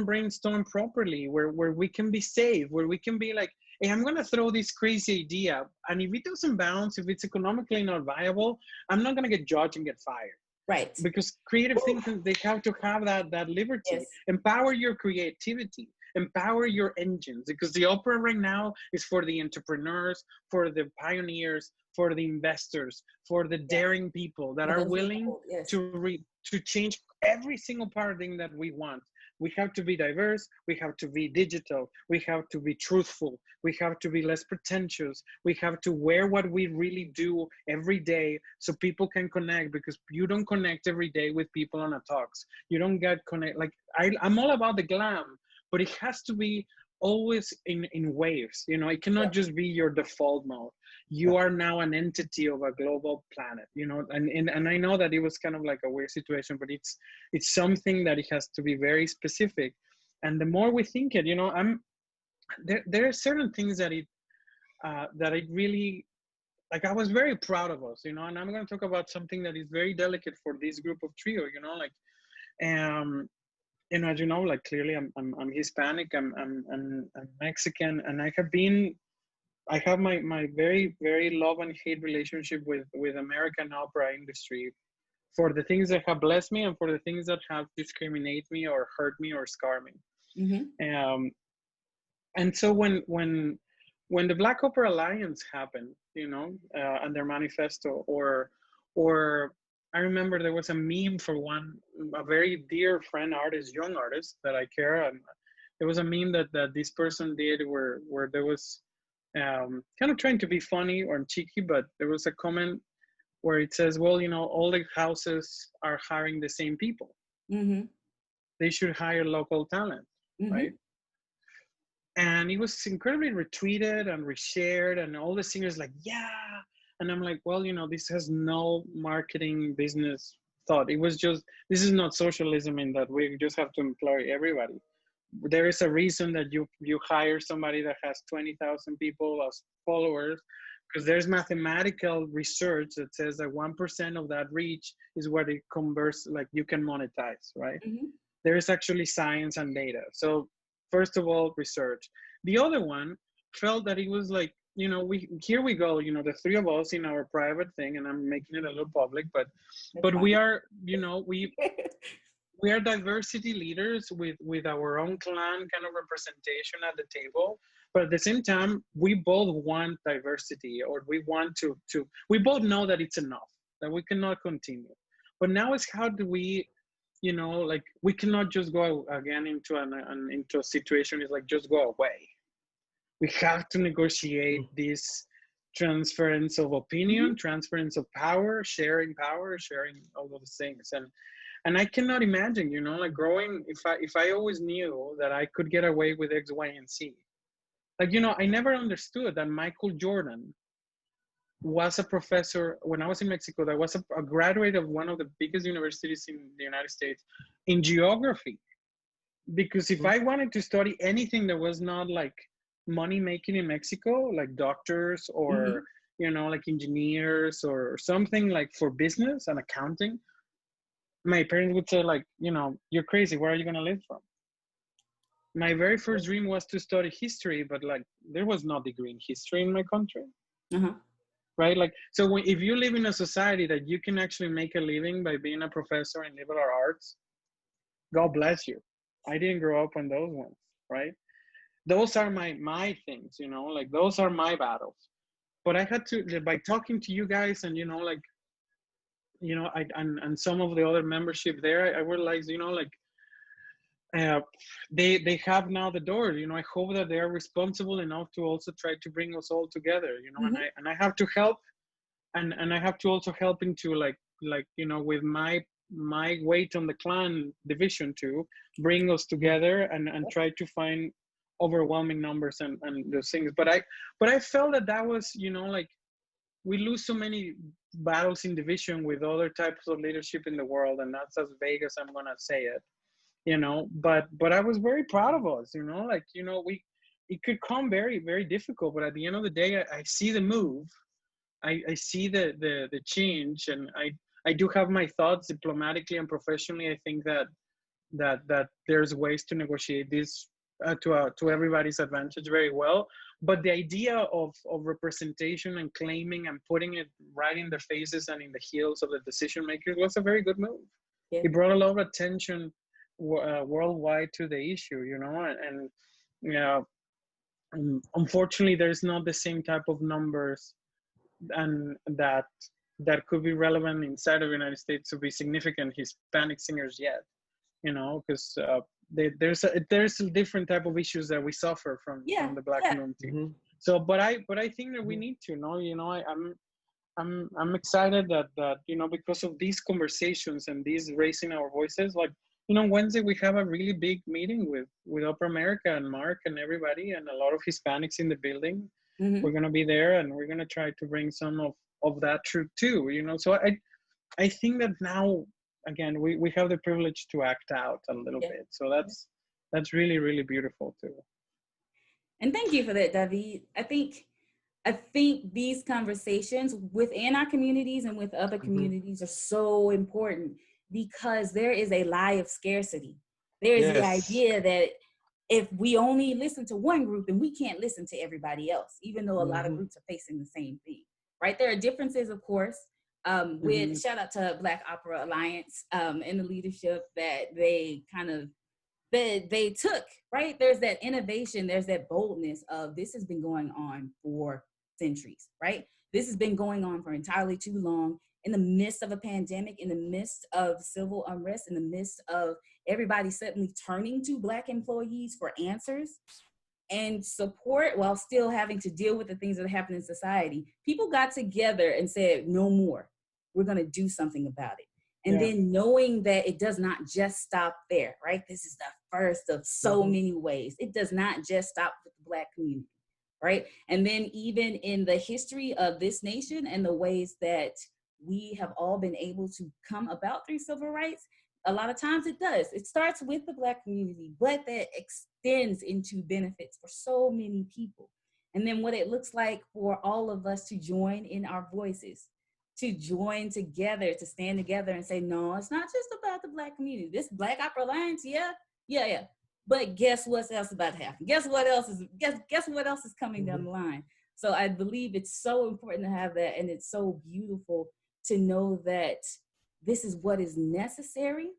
brainstorm properly where we can be safe, where we can be like, hey, I'm gonna throw this crazy idea, and if it doesn't bounce, if it's economically not viable, I'm not gonna get judged and get fired. Right. Because creative thinking, they have to have that liberty. Empower your creativity, empower your engines, because the opera right now is for the entrepreneurs, for the pioneers, for the investors, for the daring people that are willing to change every single paradigm that we want. We have to be diverse, we have to be digital, we have to be truthful, we have to be less pretentious, we have to wear what we really do every day so people can connect, because you don't connect every day with people on a talks. You don't get connect, like I'm all about the glam, but it has to be always in waves, you know. It cannot just be your default mode. You are now an entity of a global planet, you know, and I know that it was kind of like a weird situation, but it's something that it has to be very specific. And the more we think it, you know, there are certain things that it really, like, I was very proud of us, you know. And I'm going to talk about something that is very delicate for this group of trio, you know, like you know, as you know, like clearly I'm Hispanic, I'm Mexican, and I have my very, very love and hate relationship with American opera industry, for the things that have blessed me and for the things that have discriminated me or hurt me or scarred me. And so when the Black Opera Alliance happened, you know, and their manifesto, or I remember there was a meme for a very dear friend artist, young artist that I care, and there was a meme that this person did where there was kind of trying to be funny or cheeky, but there was a comment where it says, well, you know, all the houses are hiring the same people. They should hire local talent, right? And it was incredibly retweeted and reshared, and all the singers like, yeah. And I'm like, well, you know, this has no marketing business thought. It was just, this is not socialism in that we just have to employ everybody. There is a reason that you hire somebody that has 20,000 people as followers, because there's mathematical research that says that 1% of that reach is what it converts, like you can monetize, right? There is actually science and data. So first of all, research. The other one felt that it was like, here we go, the three of us in our private thing, and I'm making it a little public, but we are, we are diversity leaders with our own clan kind of representation at the table. But at the same time, we both want diversity, or we want we both know that it's enough, that we cannot continue. But now is how do we, like, we cannot just go again into into a situation is like just go away. We have to negotiate this transference of opinion, transference of power, sharing all those things. And I cannot imagine, like growing, if I always knew that I could get away with X, Y, and Z. Like, I never understood that Michael Jordan was a professor when I was in Mexico, that was a graduate of one of the biggest universities in the United States in geography. Because if I wanted to study anything that was not like money making in Mexico, like doctors or, like engineers or something like for business and accounting, my parents would say like, you're crazy. Where are you going to live from? My very first dream was to study history, but like there was no degree in history in my country. Right? Like, so if you live in a society that you can actually make a living by being a professor in liberal arts, God bless you. I didn't grow up on those ones, right? Those are my things, like those are my battles. But I had to, by talking to you guys and, like, and some of the other membership there, I realized, like, they have now the door, I hope that they are responsible enough to also try to bring us all together, and I have to help, and I have to also help into like, with my weight on the clan division to bring us together and try to find overwhelming numbers and those things. But I felt that was, like, we lose so many battles in division with other types of leadership in the world, and that's as vague as I'm gonna say it, but I was very proud of us, like, it could come very, very difficult, but at the end of the day, I see the move. I see the change, and I do have my thoughts diplomatically and professionally. I think that there's ways to negotiate this to everybody's advantage very well. But the idea of representation and claiming and putting it right in the faces and in the heels of the decision makers was a very good move. Yeah. It brought a lot of attention worldwide to the issue, and unfortunately, there's not the same type of numbers and that could be relevant inside of the United States to be significant Hispanic singers yet, because there's a different type of issues that we suffer from the Black community. So, but I think that we need to, I'm excited that because of these conversations and these raising our voices, like, Wednesday we have a really big meeting with Upper America and Mark and everybody and a lot of Hispanics in the building. We're going to be there, and we're going to try to bring some of that truth too, So I think that now, again, we have the privilege to act out a little bit. So that's really, really beautiful too. And thank you for that, David. I think these conversations within our communities and with other communities are so important, because there is a lie of scarcity. There is the idea that if we only listen to one group, then we can't listen to everybody else, even though a lot of groups are facing the same thing, right? There are differences, of course, with shout out to Black Opera Alliance and the leadership that they kind of, they took, right? There's that innovation, there's that boldness of this has been going on for centuries, right? This has been going on for entirely too long, in the midst of a pandemic, in the midst of civil unrest, in the midst of everybody suddenly turning to Black employees for answers and support while still having to deal with the things that happen in society. People got together and said, no more. We're going to do something about it. And then knowing that it does not just stop there, right? This is the first of so many ways. It does not just stop with the Black community, right? And then even in the history of this nation and the ways that we have all been able to come about through civil rights, a lot of times it does. It starts with the Black community, but that extends into benefits for so many people. And then what it looks like for all of us to join in our voices, to join together, to stand together and say, no, it's not just about the Black community. This Black Opera Alliance, But guess what else is about to happen? Guess what else is coming down the line? So I believe it's so important to have that, and it's so beautiful to know that this is what is necessary.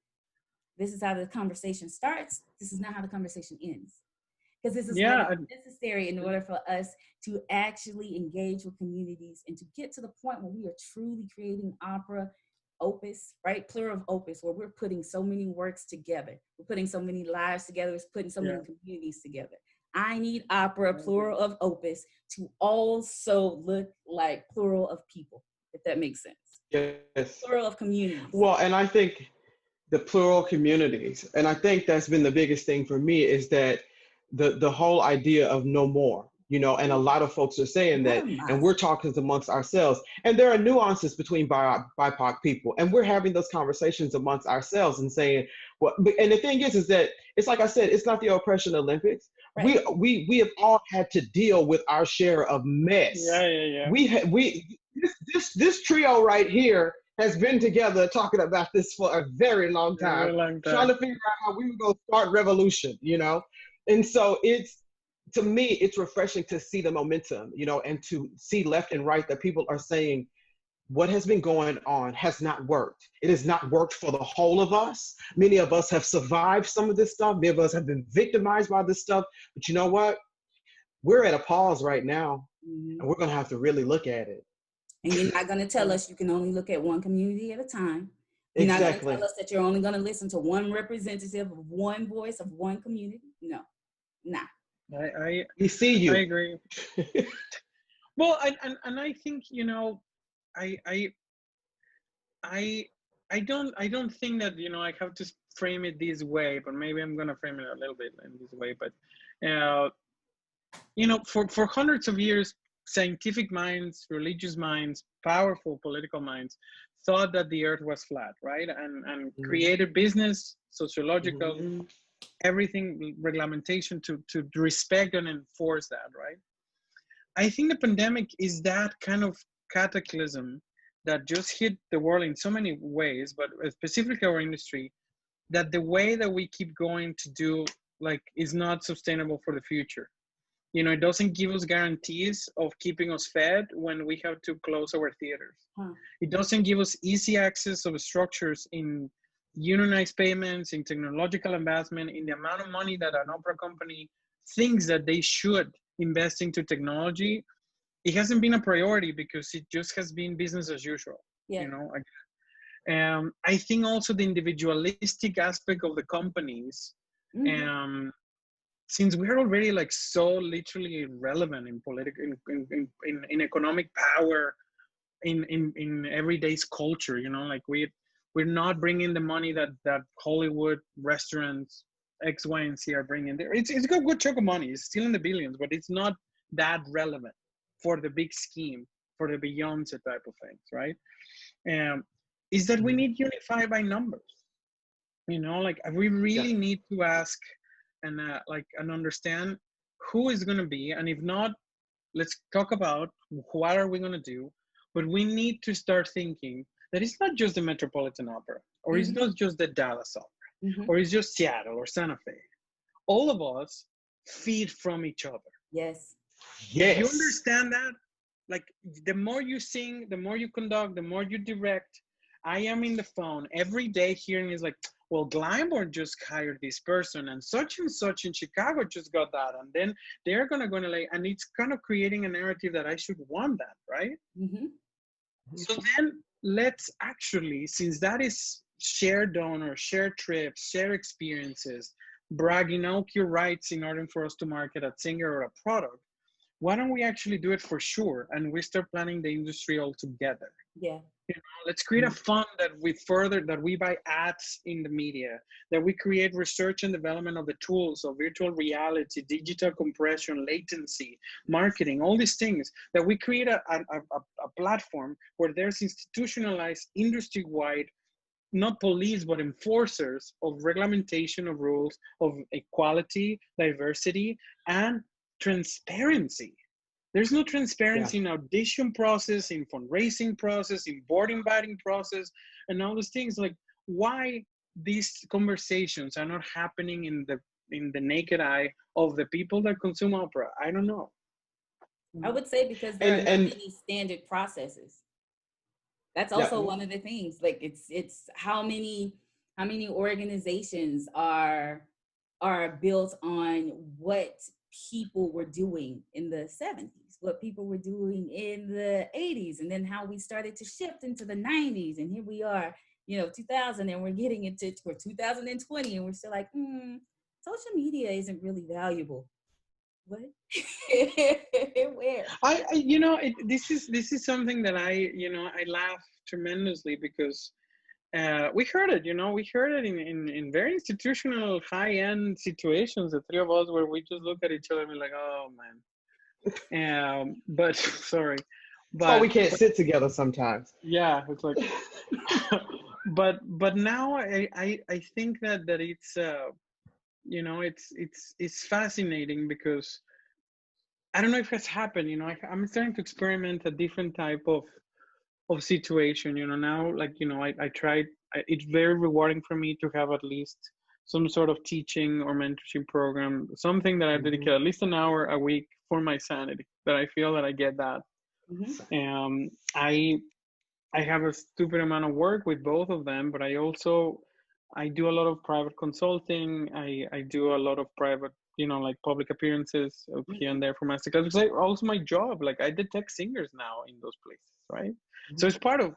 This is how the conversation starts. This is not how the conversation ends. Because this is what is necessary in order for us to actually engage with communities and to get to the point where we are truly creating opera opus, right? Plural of opus, where we're putting so many works together. We're putting so many lives together. We're putting so many communities together. I need opera, plural of opus, to also look like plural of people, if that makes sense. Yes. Plural of communities. Well, and I think the plural communities, and I think that's been the biggest thing for me, is that the whole idea of no more, you know, and a lot of folks are saying that, and we're talking amongst ourselves, and there are nuances between BIPOC people, and we're having those conversations amongst ourselves and saying, well, and the thing is that it's like I said, it's not the oppression Olympics. Right. We have all had to deal with our share of mess. This trio right here has been together talking about this for a very long time, trying to figure out how we were going to start revolution, you know? And so to me, it's refreshing to see the momentum, you know, and to see left and right that people are saying what has been going on has not worked. It has not worked for the whole of us. Many of us have survived some of this stuff. Many of us have been victimized by this stuff. But you know what? We're at a pause right now, and we're going to have to really look at it. And you're not going to tell us you can only look at one community at a time. You're not going to tell us that you're only going to listen to one representative of one voice of one community. No, nah. We see you. I agree. Well, and I think, you know, I don't think that, you know, I have to frame it this way, but maybe I'm going to frame it a little bit in this way. But, you know, for hundreds of years, scientific minds, religious minds, powerful political minds thought that the earth was flat, right? And created business, sociological, everything, regulation to respect and enforce that, right? I think the pandemic is that kind of cataclysm that just hit the world in so many ways, but specifically our industry, that the way that we keep going to do like is not sustainable for the future. You know, it doesn't give us guarantees of keeping us fed when we have to close our theaters. It doesn't give us easy access of structures in unionized payments, in technological investment, in the amount of money that an opera company thinks that they should invest into technology. It hasn't been a priority because it just has been business as usual, you know. I think also the individualistic aspect of the companies, since we're already like so literally irrelevant in political, in economic power, in everyday's culture, you know, like we're not bringing the money that Hollywood restaurants X, Y, and Z are bringing there. It's got a good chunk of money. It's still in the billions, but it's not that relevant for the big scheme, for the Beyonce type of things, right? Is that we need unified by numbers. You know, like we really need to ask and understand who is going to be, and if not, let's talk about what are we going to do. But we need to start thinking that it's not just the Metropolitan Opera, or it's not just the Dallas Opera, or it's just Seattle or Santa Fe. All of us feed from each other. Yes. Yes. You understand that? Like the more you sing, the more you conduct, the more you direct. I am in the phone every day hearing is like, well, Glyndebourne just hired this person and such in Chicago just got that. And then they're going to like, and it's kind of creating a narrative that I should want that, right? So then let's actually, since that is shared donors, shared trips, shared experiences, bragging out your rights in order for us to market a singer or a product, why don't we actually do it for sure? And we start planning the industry all together. Yeah. You know, let's create a fund that we buy ads in the media, that we create research and development of the tools of virtual reality, digital compression, latency, marketing, all these things, that we create a platform where there's institutionalized industry-wide, not police, but enforcers of regulation of rules of equality, diversity, and transparency. There's no transparency in audition process, in fundraising process, in board inviting process, and all those things. Like, why these conversations are not happening in the in the naked eye of the people that consume opera? I don't know. I would say because there are not and many standard processes. That's yeah, also one of the things. Like it's how many organizations are built on what people were doing in the 70s, what people were doing in the 80s, and then how we started to shift into the 90s, and here we are, 2000, and we're 2020, and we're still like, social media isn't really valuable. What? Where? This is something that I laugh tremendously because we heard it, in very institutional, high-end situations, the three of us, where we just look at each other and be like, oh man. But sorry, that's why we can't sit together sometimes. yeah, it's like, but now I think that it's it's fascinating because I don't know if it's happened. I'm starting to experiment a different type of situation. Now, like, I tried. It's very rewarding for me to have at least some sort of teaching or mentorship program, something that I dedicate at least an hour a week for my sanity. That I feel that I get that. I have a stupid amount of work with both of them, but I do a lot of private consulting. I do a lot of private, like public appearances here and there for masterclass. It's like also my job. Like I detect singers now in those places, right? So it's part of,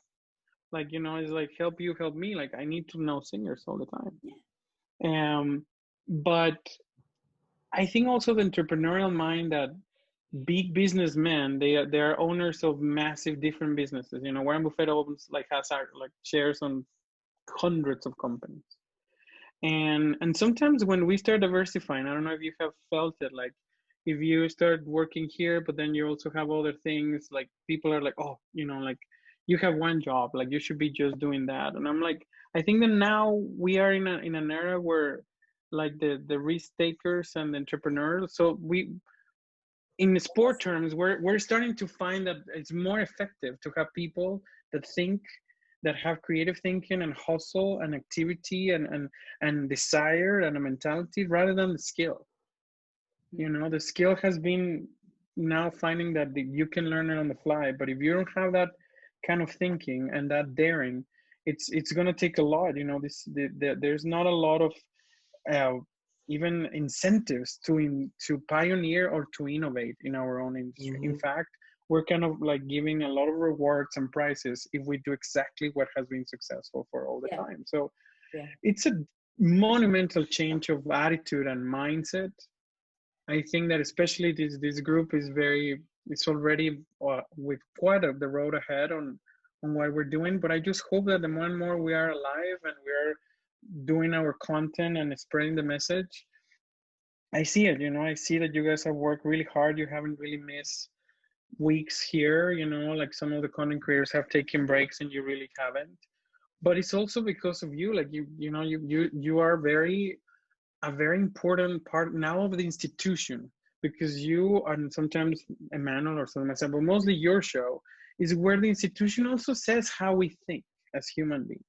like, it's like help you, help me. Like I need to know singers all the time. But I think also the entrepreneurial mind that big businessmen, they are owners of massive different businesses. Warren Buffett has shares on hundreds of companies. And sometimes when we start diversifying, I don't know if you have felt it, like if you start working here, but then you also have other things, like people are like, oh, like you have one job, like you should be just doing that. And I'm like, I think that now we are in an era where like the risk takers and the entrepreneurs, so in the sport terms, we're starting to find that it's more effective to have people that think, that have creative thinking and hustle and activity and desire and a mentality rather than the skill. The skill has been now finding that you can learn it on the fly, but if you don't have that kind of thinking and that daring, it's going to take a lot. There's not a lot of even incentives to pioneer or to innovate in our own industry. In fact, we're kind of like giving a lot of rewards and prizes if we do exactly what has been successful for all the time. So it's a monumental change of attitude and mindset. I think that especially this group it's already with quite the road ahead on what we're doing. But I just hope that the more and more we are alive and we are doing our content and spreading the message, I see it. I see that you guys have worked really hard. You haven't really missed weeks here. Like some of the content creators have taken breaks and you really haven't. But it's also because of you. Like you are a very important part now of the institution, because you, and sometimes Emmanuel or some myself, but mostly your show is where the institution also says how we think as human beings.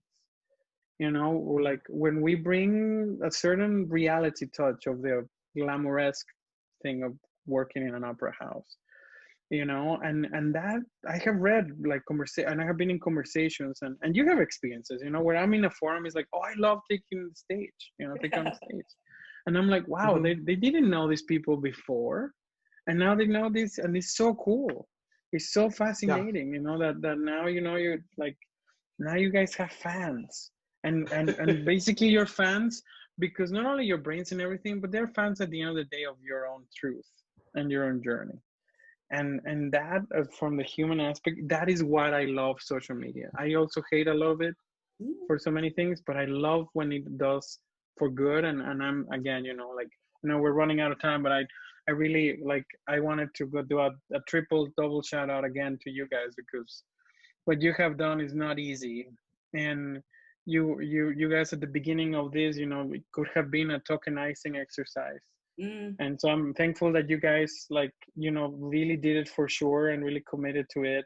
Like when we bring a certain reality touch of the glamouresque thing of working in an opera house, and that I have read like and I have been in conversations and you have experiences, where I'm in a forum, is like, oh, I love taking the stage, take on the stage. And I'm like, wow, they didn't know these people before, and now they know this, and it's so cool. It's so fascinating, that now, you're like, now you guys have fans. And basically you're fans because not only your brains and everything, but they're fans at the end of the day of your own truth and your own journey. And that, from the human aspect, that is what I love social media. I also hate a lot of it for so many things, but I love when it does for good. And I'm, again, we're running out of time, but I really, like, I wanted to go do a triple double shout out again to you guys, because what you have done is not easy. And you guys at the beginning of this, it could have been a tokenizing exercise. And so I'm thankful that you guys, like, really did it for sure and really committed to it.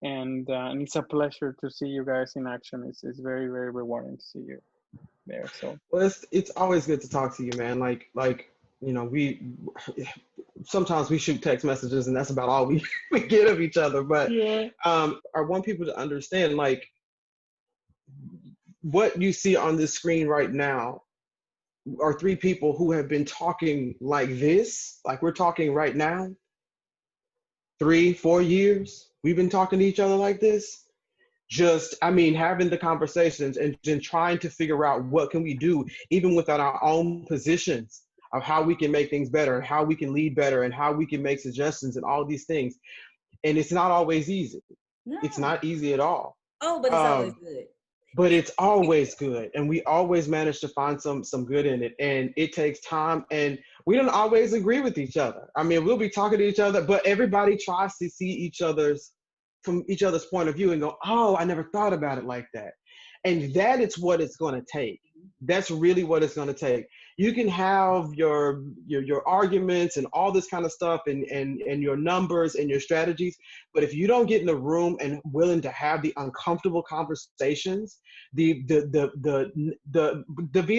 And it's a pleasure to see you guys in action. It's very, very rewarding to see you. there. So Well, it's always good to talk to you, man. We sometimes we shoot text messages, and that's about all we we get of each other. But yeah. I want people to understand, like, what you see on this screen right now are three people who have been talking like this, like we're talking right now. 3-4 years we've been talking to each other like this, just, I mean, having the conversations and trying to figure out what can we do even within our own positions of how we can make things better and how we can lead better and how we can make suggestions and all these things. And it's not always easy. No. It's not easy at all. Oh, but it's always good. But it's always good, and we always manage to find some good in it. And it takes time, and we don't always agree with each other. I mean, we'll be talking to each other, but everybody tries to see each other's point of view and go, oh, I never thought about it like that. And that is what it's going to take. That's really what it's going to take. You can have your arguments and all this kind of stuff and your numbers and your strategies, but if you don't get in the room and willing to have the uncomfortable conversations, David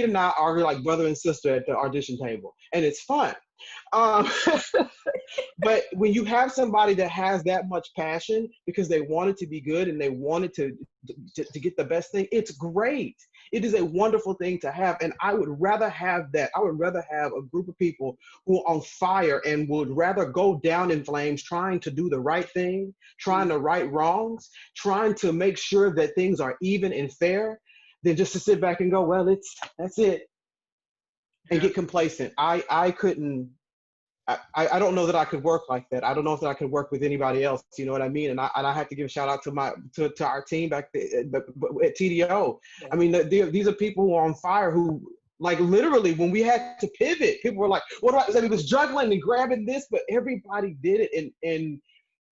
and I are like brother and sister at the audition table, and it's fun. But when you have somebody that has that much passion because they want it to be good and they wanted to get the best thing, it's great. It is a wonderful thing to have. And I would rather have that. I would rather have a group of people who are on fire and would rather go down in flames trying to do the right thing, trying to right wrongs, trying to make sure that things are even and fair, than just to sit back and go, well, that's it, and get complacent. I couldn't. I don't know that I could work like that. I don't know if that I could work with anybody else. You know what I mean? And I have to give a shout out to our team back at TDO. Yeah. I mean, these are people who are on fire who, like, literally when we had to pivot, people were like, what do I say? He was juggling and grabbing this, but everybody did it. And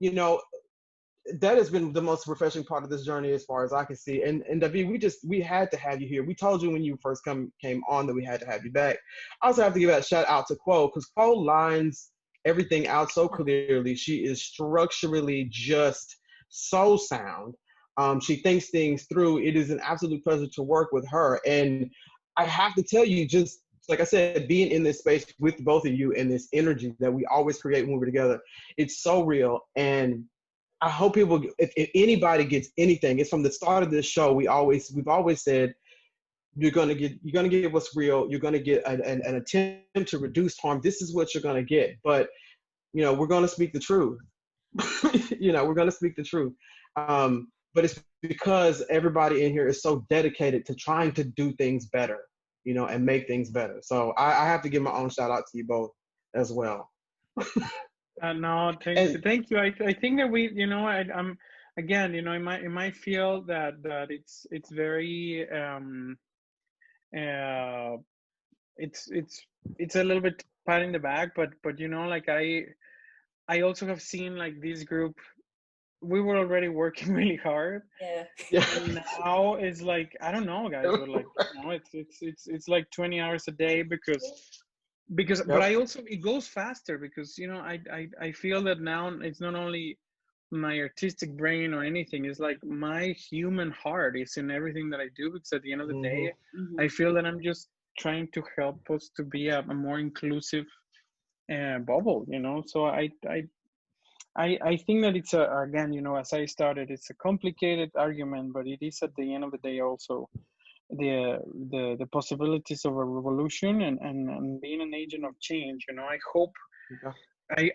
you know, that has been the most refreshing part of this journey as far as I can see. And David, we had to have you here. We told you when you first came on that we had to have you back. I also have to give a shout out to Quo, because Quo lines everything out so clearly. She is structurally just so sound. She thinks things through. It is an absolute pleasure to work with her. And I have to tell you, just like I said, being in this space with both of you and this energy that we always create when we're together, it's so real. And I hope people, if anybody gets anything, it's from the start of this show. We've always said, you're gonna get what's real. You're gonna get an attempt to reduce harm. This is what you're gonna get. But we're gonna speak the truth. We're gonna speak the truth. But it's because everybody in here is so dedicated to trying to do things better, and make things better. So I have to give my own shout out to you both as well. No, thank you. I think that we, I'm again, in my field that it's very it's a little bit pat in the back, but like I also have seen like this group. We were already working really hard. Yeah. And now it's like, I don't know, guys, but like, it's like 20 hours a day because yep. But I also, it goes faster because I feel that now it's not only my artistic brain or anything, it's like my human heart is in everything that I do, because at the end of the day, I feel that I'm just trying to help us to be a more inclusive bubble, so I think that it's again, as I started, it's a complicated argument, but it is at the end of the day also the possibilities of a revolution and being an agent of change. I hope,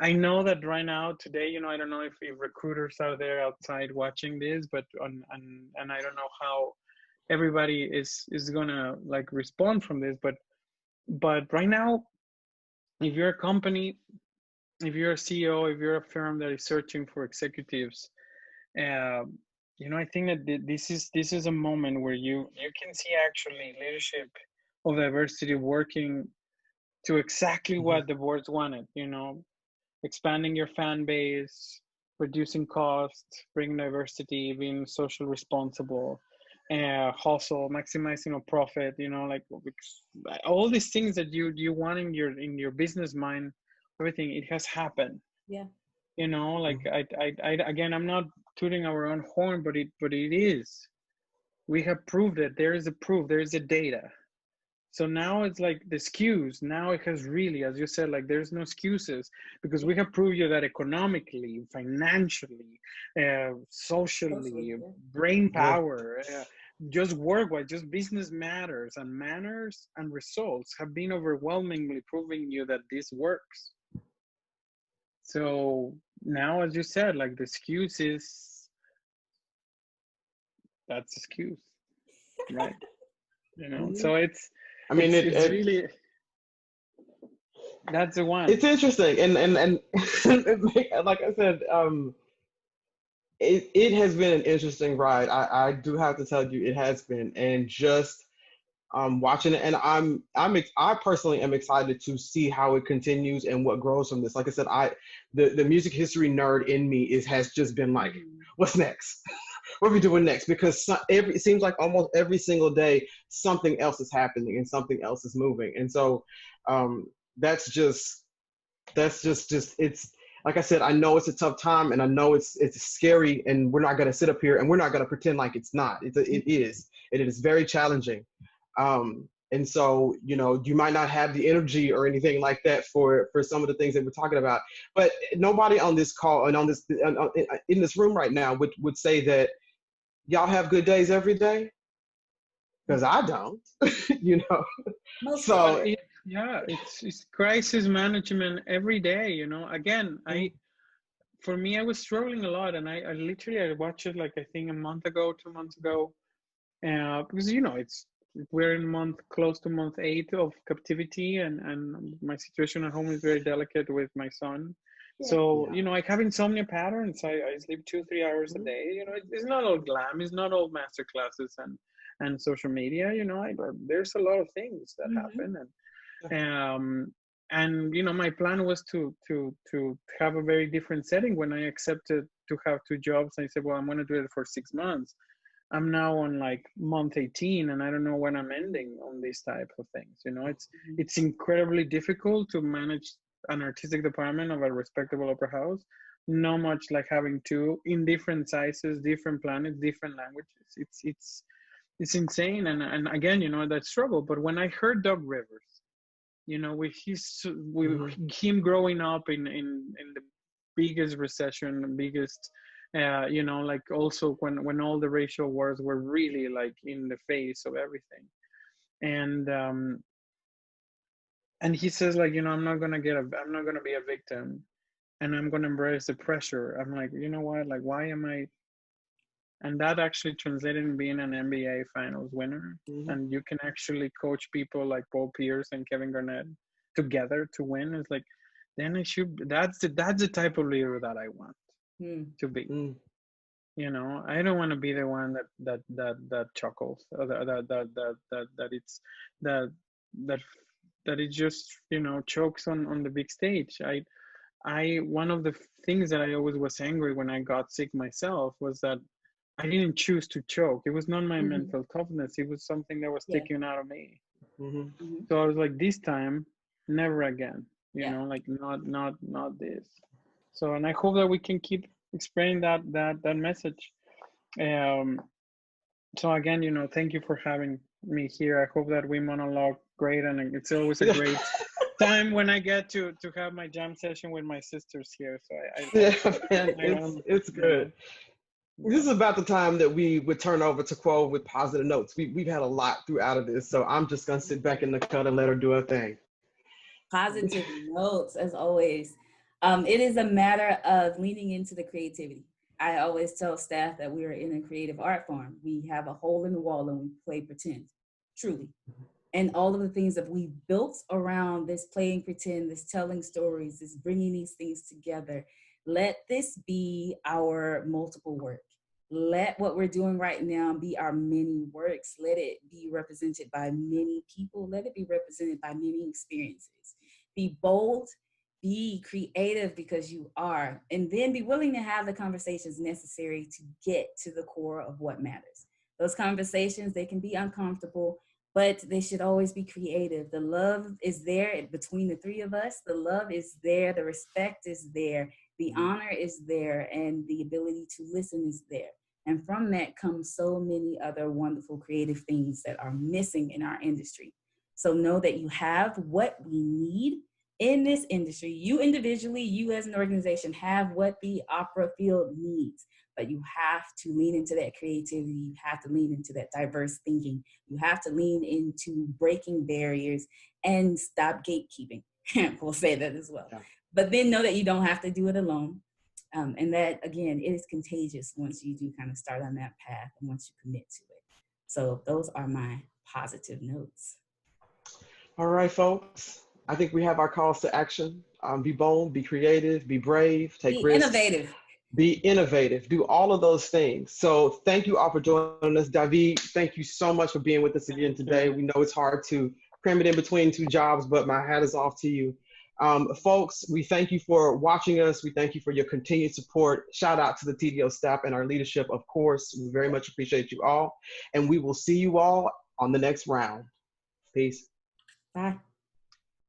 I know that right now today, I don't know if recruiters are there outside watching this, but and I don't know how everybody is gonna like respond from this, but right now, if you're a company, if you're a CEO, if you're a firm that is searching for executives, I think that this is a moment where you can see actually leadership of diversity working to exactly what the boards wanted, expanding your fan base, reducing costs, bringing diversity, being social responsible, hustle, maximizing a profit, like all these things that you want in your business mind, everything, it has happened. Yeah. Like I again, I'm not tooting our own horn, but it is. We have proved it. There is a proof. There is a data. So now it's like the excuses. Now it has really, as you said, like there's no excuses because we have proved you that economically, financially, socially, Socially, yeah. brain Yeah. power, just work-wise, just business matters and manners and results have been overwhelmingly proving you that this works. So now, as you said, like the excuse is that's excuse, right? You know, Mhm. so I mean, it's really that's the one. it's interesting, and like I said, it has been an interesting ride. I do have to tell you, it has been, and just watching it, and I personally am excited to see how it continues and what grows from this. Like I said, the music history nerd in me has just been like, what's next? What are we doing next? Because it seems like almost every single day something else is happening and something else is moving, and so um, that's just just it's like I said, I know it's a tough time, and I know it's scary, and we're not going to sit up here and we're not going to pretend like it's not. It is very challenging. And so, you might not have the energy or anything like that for some of the things that we're talking about, but nobody on this call and on this in this room right now would say that y'all have good days every day, because I don't. you know Most days. so Yeah, it's crisis management every day. You know, again, for me, I was struggling a lot, and I literally I watched it like I think a month ago, 2 months ago, because we're in close to month 8 of captivity, and my situation at home is very delicate with my son. Yeah. So yeah. I have insomnia patterns. I sleep 2-3 hours a day. It's not all glam. It's not all master classes and social media. There's a lot of things that happen, and my plan was to have a very different setting when I accepted to have 2 jobs. I said, well, I'm going to do it for 6 months. I'm now on like month 18, and I don't know when I'm ending on these type of things. It's incredibly difficult to manage an artistic department of a respectable opera house. Not much like having 2 in different sizes, different planets, different languages. It's insane, and again, that struggle. But when I heard Doug Rivers, with him growing up in the biggest recession, the biggest, like also when all the racial wars were really like in the face of everything, and he says like, I'm not gonna be a victim, and I'm gonna embrace the pressure. I'm like, you know what, like why am I? And that actually translated in being an NBA Finals winner. And you can actually coach people like Paul Pierce and Kevin Garnett together to win. It's like, then that's the type of leader that I want to be. I don't want to be the one that chuckles, or that it's that it just chokes on the big stage. One of the things that I always was angry when I got sick myself was that I didn't choose to choke. It was not my mental toughness. It was something that was taken out of me. So I was like, this time, never again. Like not this. So, and I hope that we can keep spreading that message. So again, thank you for having me here. I hope that we monologue great, and it's always a great time when I get to have my jam session with my sisters here. So it's good. This is about the time that we would turn over to Quo with positive notes. We've had a lot throughout of this, so I'm just gonna sit back in the cut and let her do her thing. Positive notes, as always. It is a matter of leaning into the creativity. I always tell staff that we are in a creative art form. We have a hole in the wall and we play pretend, truly. And all of the things that we built around this playing pretend, this telling stories, this bringing these things together, let this be our multiple work. Let what we're doing right now be our many works. Let it be represented by many people. Let it be represented by many experiences. Be bold, be creative because you are, and then be willing to have the conversations necessary to get to the core of what matters. Those conversations, they can be uncomfortable, but they should always be creative. The love is there between the 3 of us. The love is there. The respect is there. The honor is there. And the ability to listen is there. And from that comes so many other wonderful creative things that are missing in our industry. So know that you have what we need in this industry. You individually, you as an organization have what the opera field needs, but you have to lean into that creativity. You have to lean into that diverse thinking. You have to lean into breaking barriers and stop gatekeeping. We'll say that as well. Yeah. But then know that you don't have to do it alone. And that, again, it is contagious once you do kind of start on that path and once you commit to it. So those are my positive notes. All right, folks. I think we have our calls to action. Be bold, be creative, be brave, take risks. Innovative. Be innovative, do all of those things. So thank you all for joining us. David, thank you so much for being with us again today. We know it's hard to cram it in between two jobs, but my hat is off to you. Folks, we thank you for watching us. We thank you for your continued support. Shout out to the TDO staff and our leadership, of course. We very much appreciate you all. And we will see you all on the next round. Peace. Bye.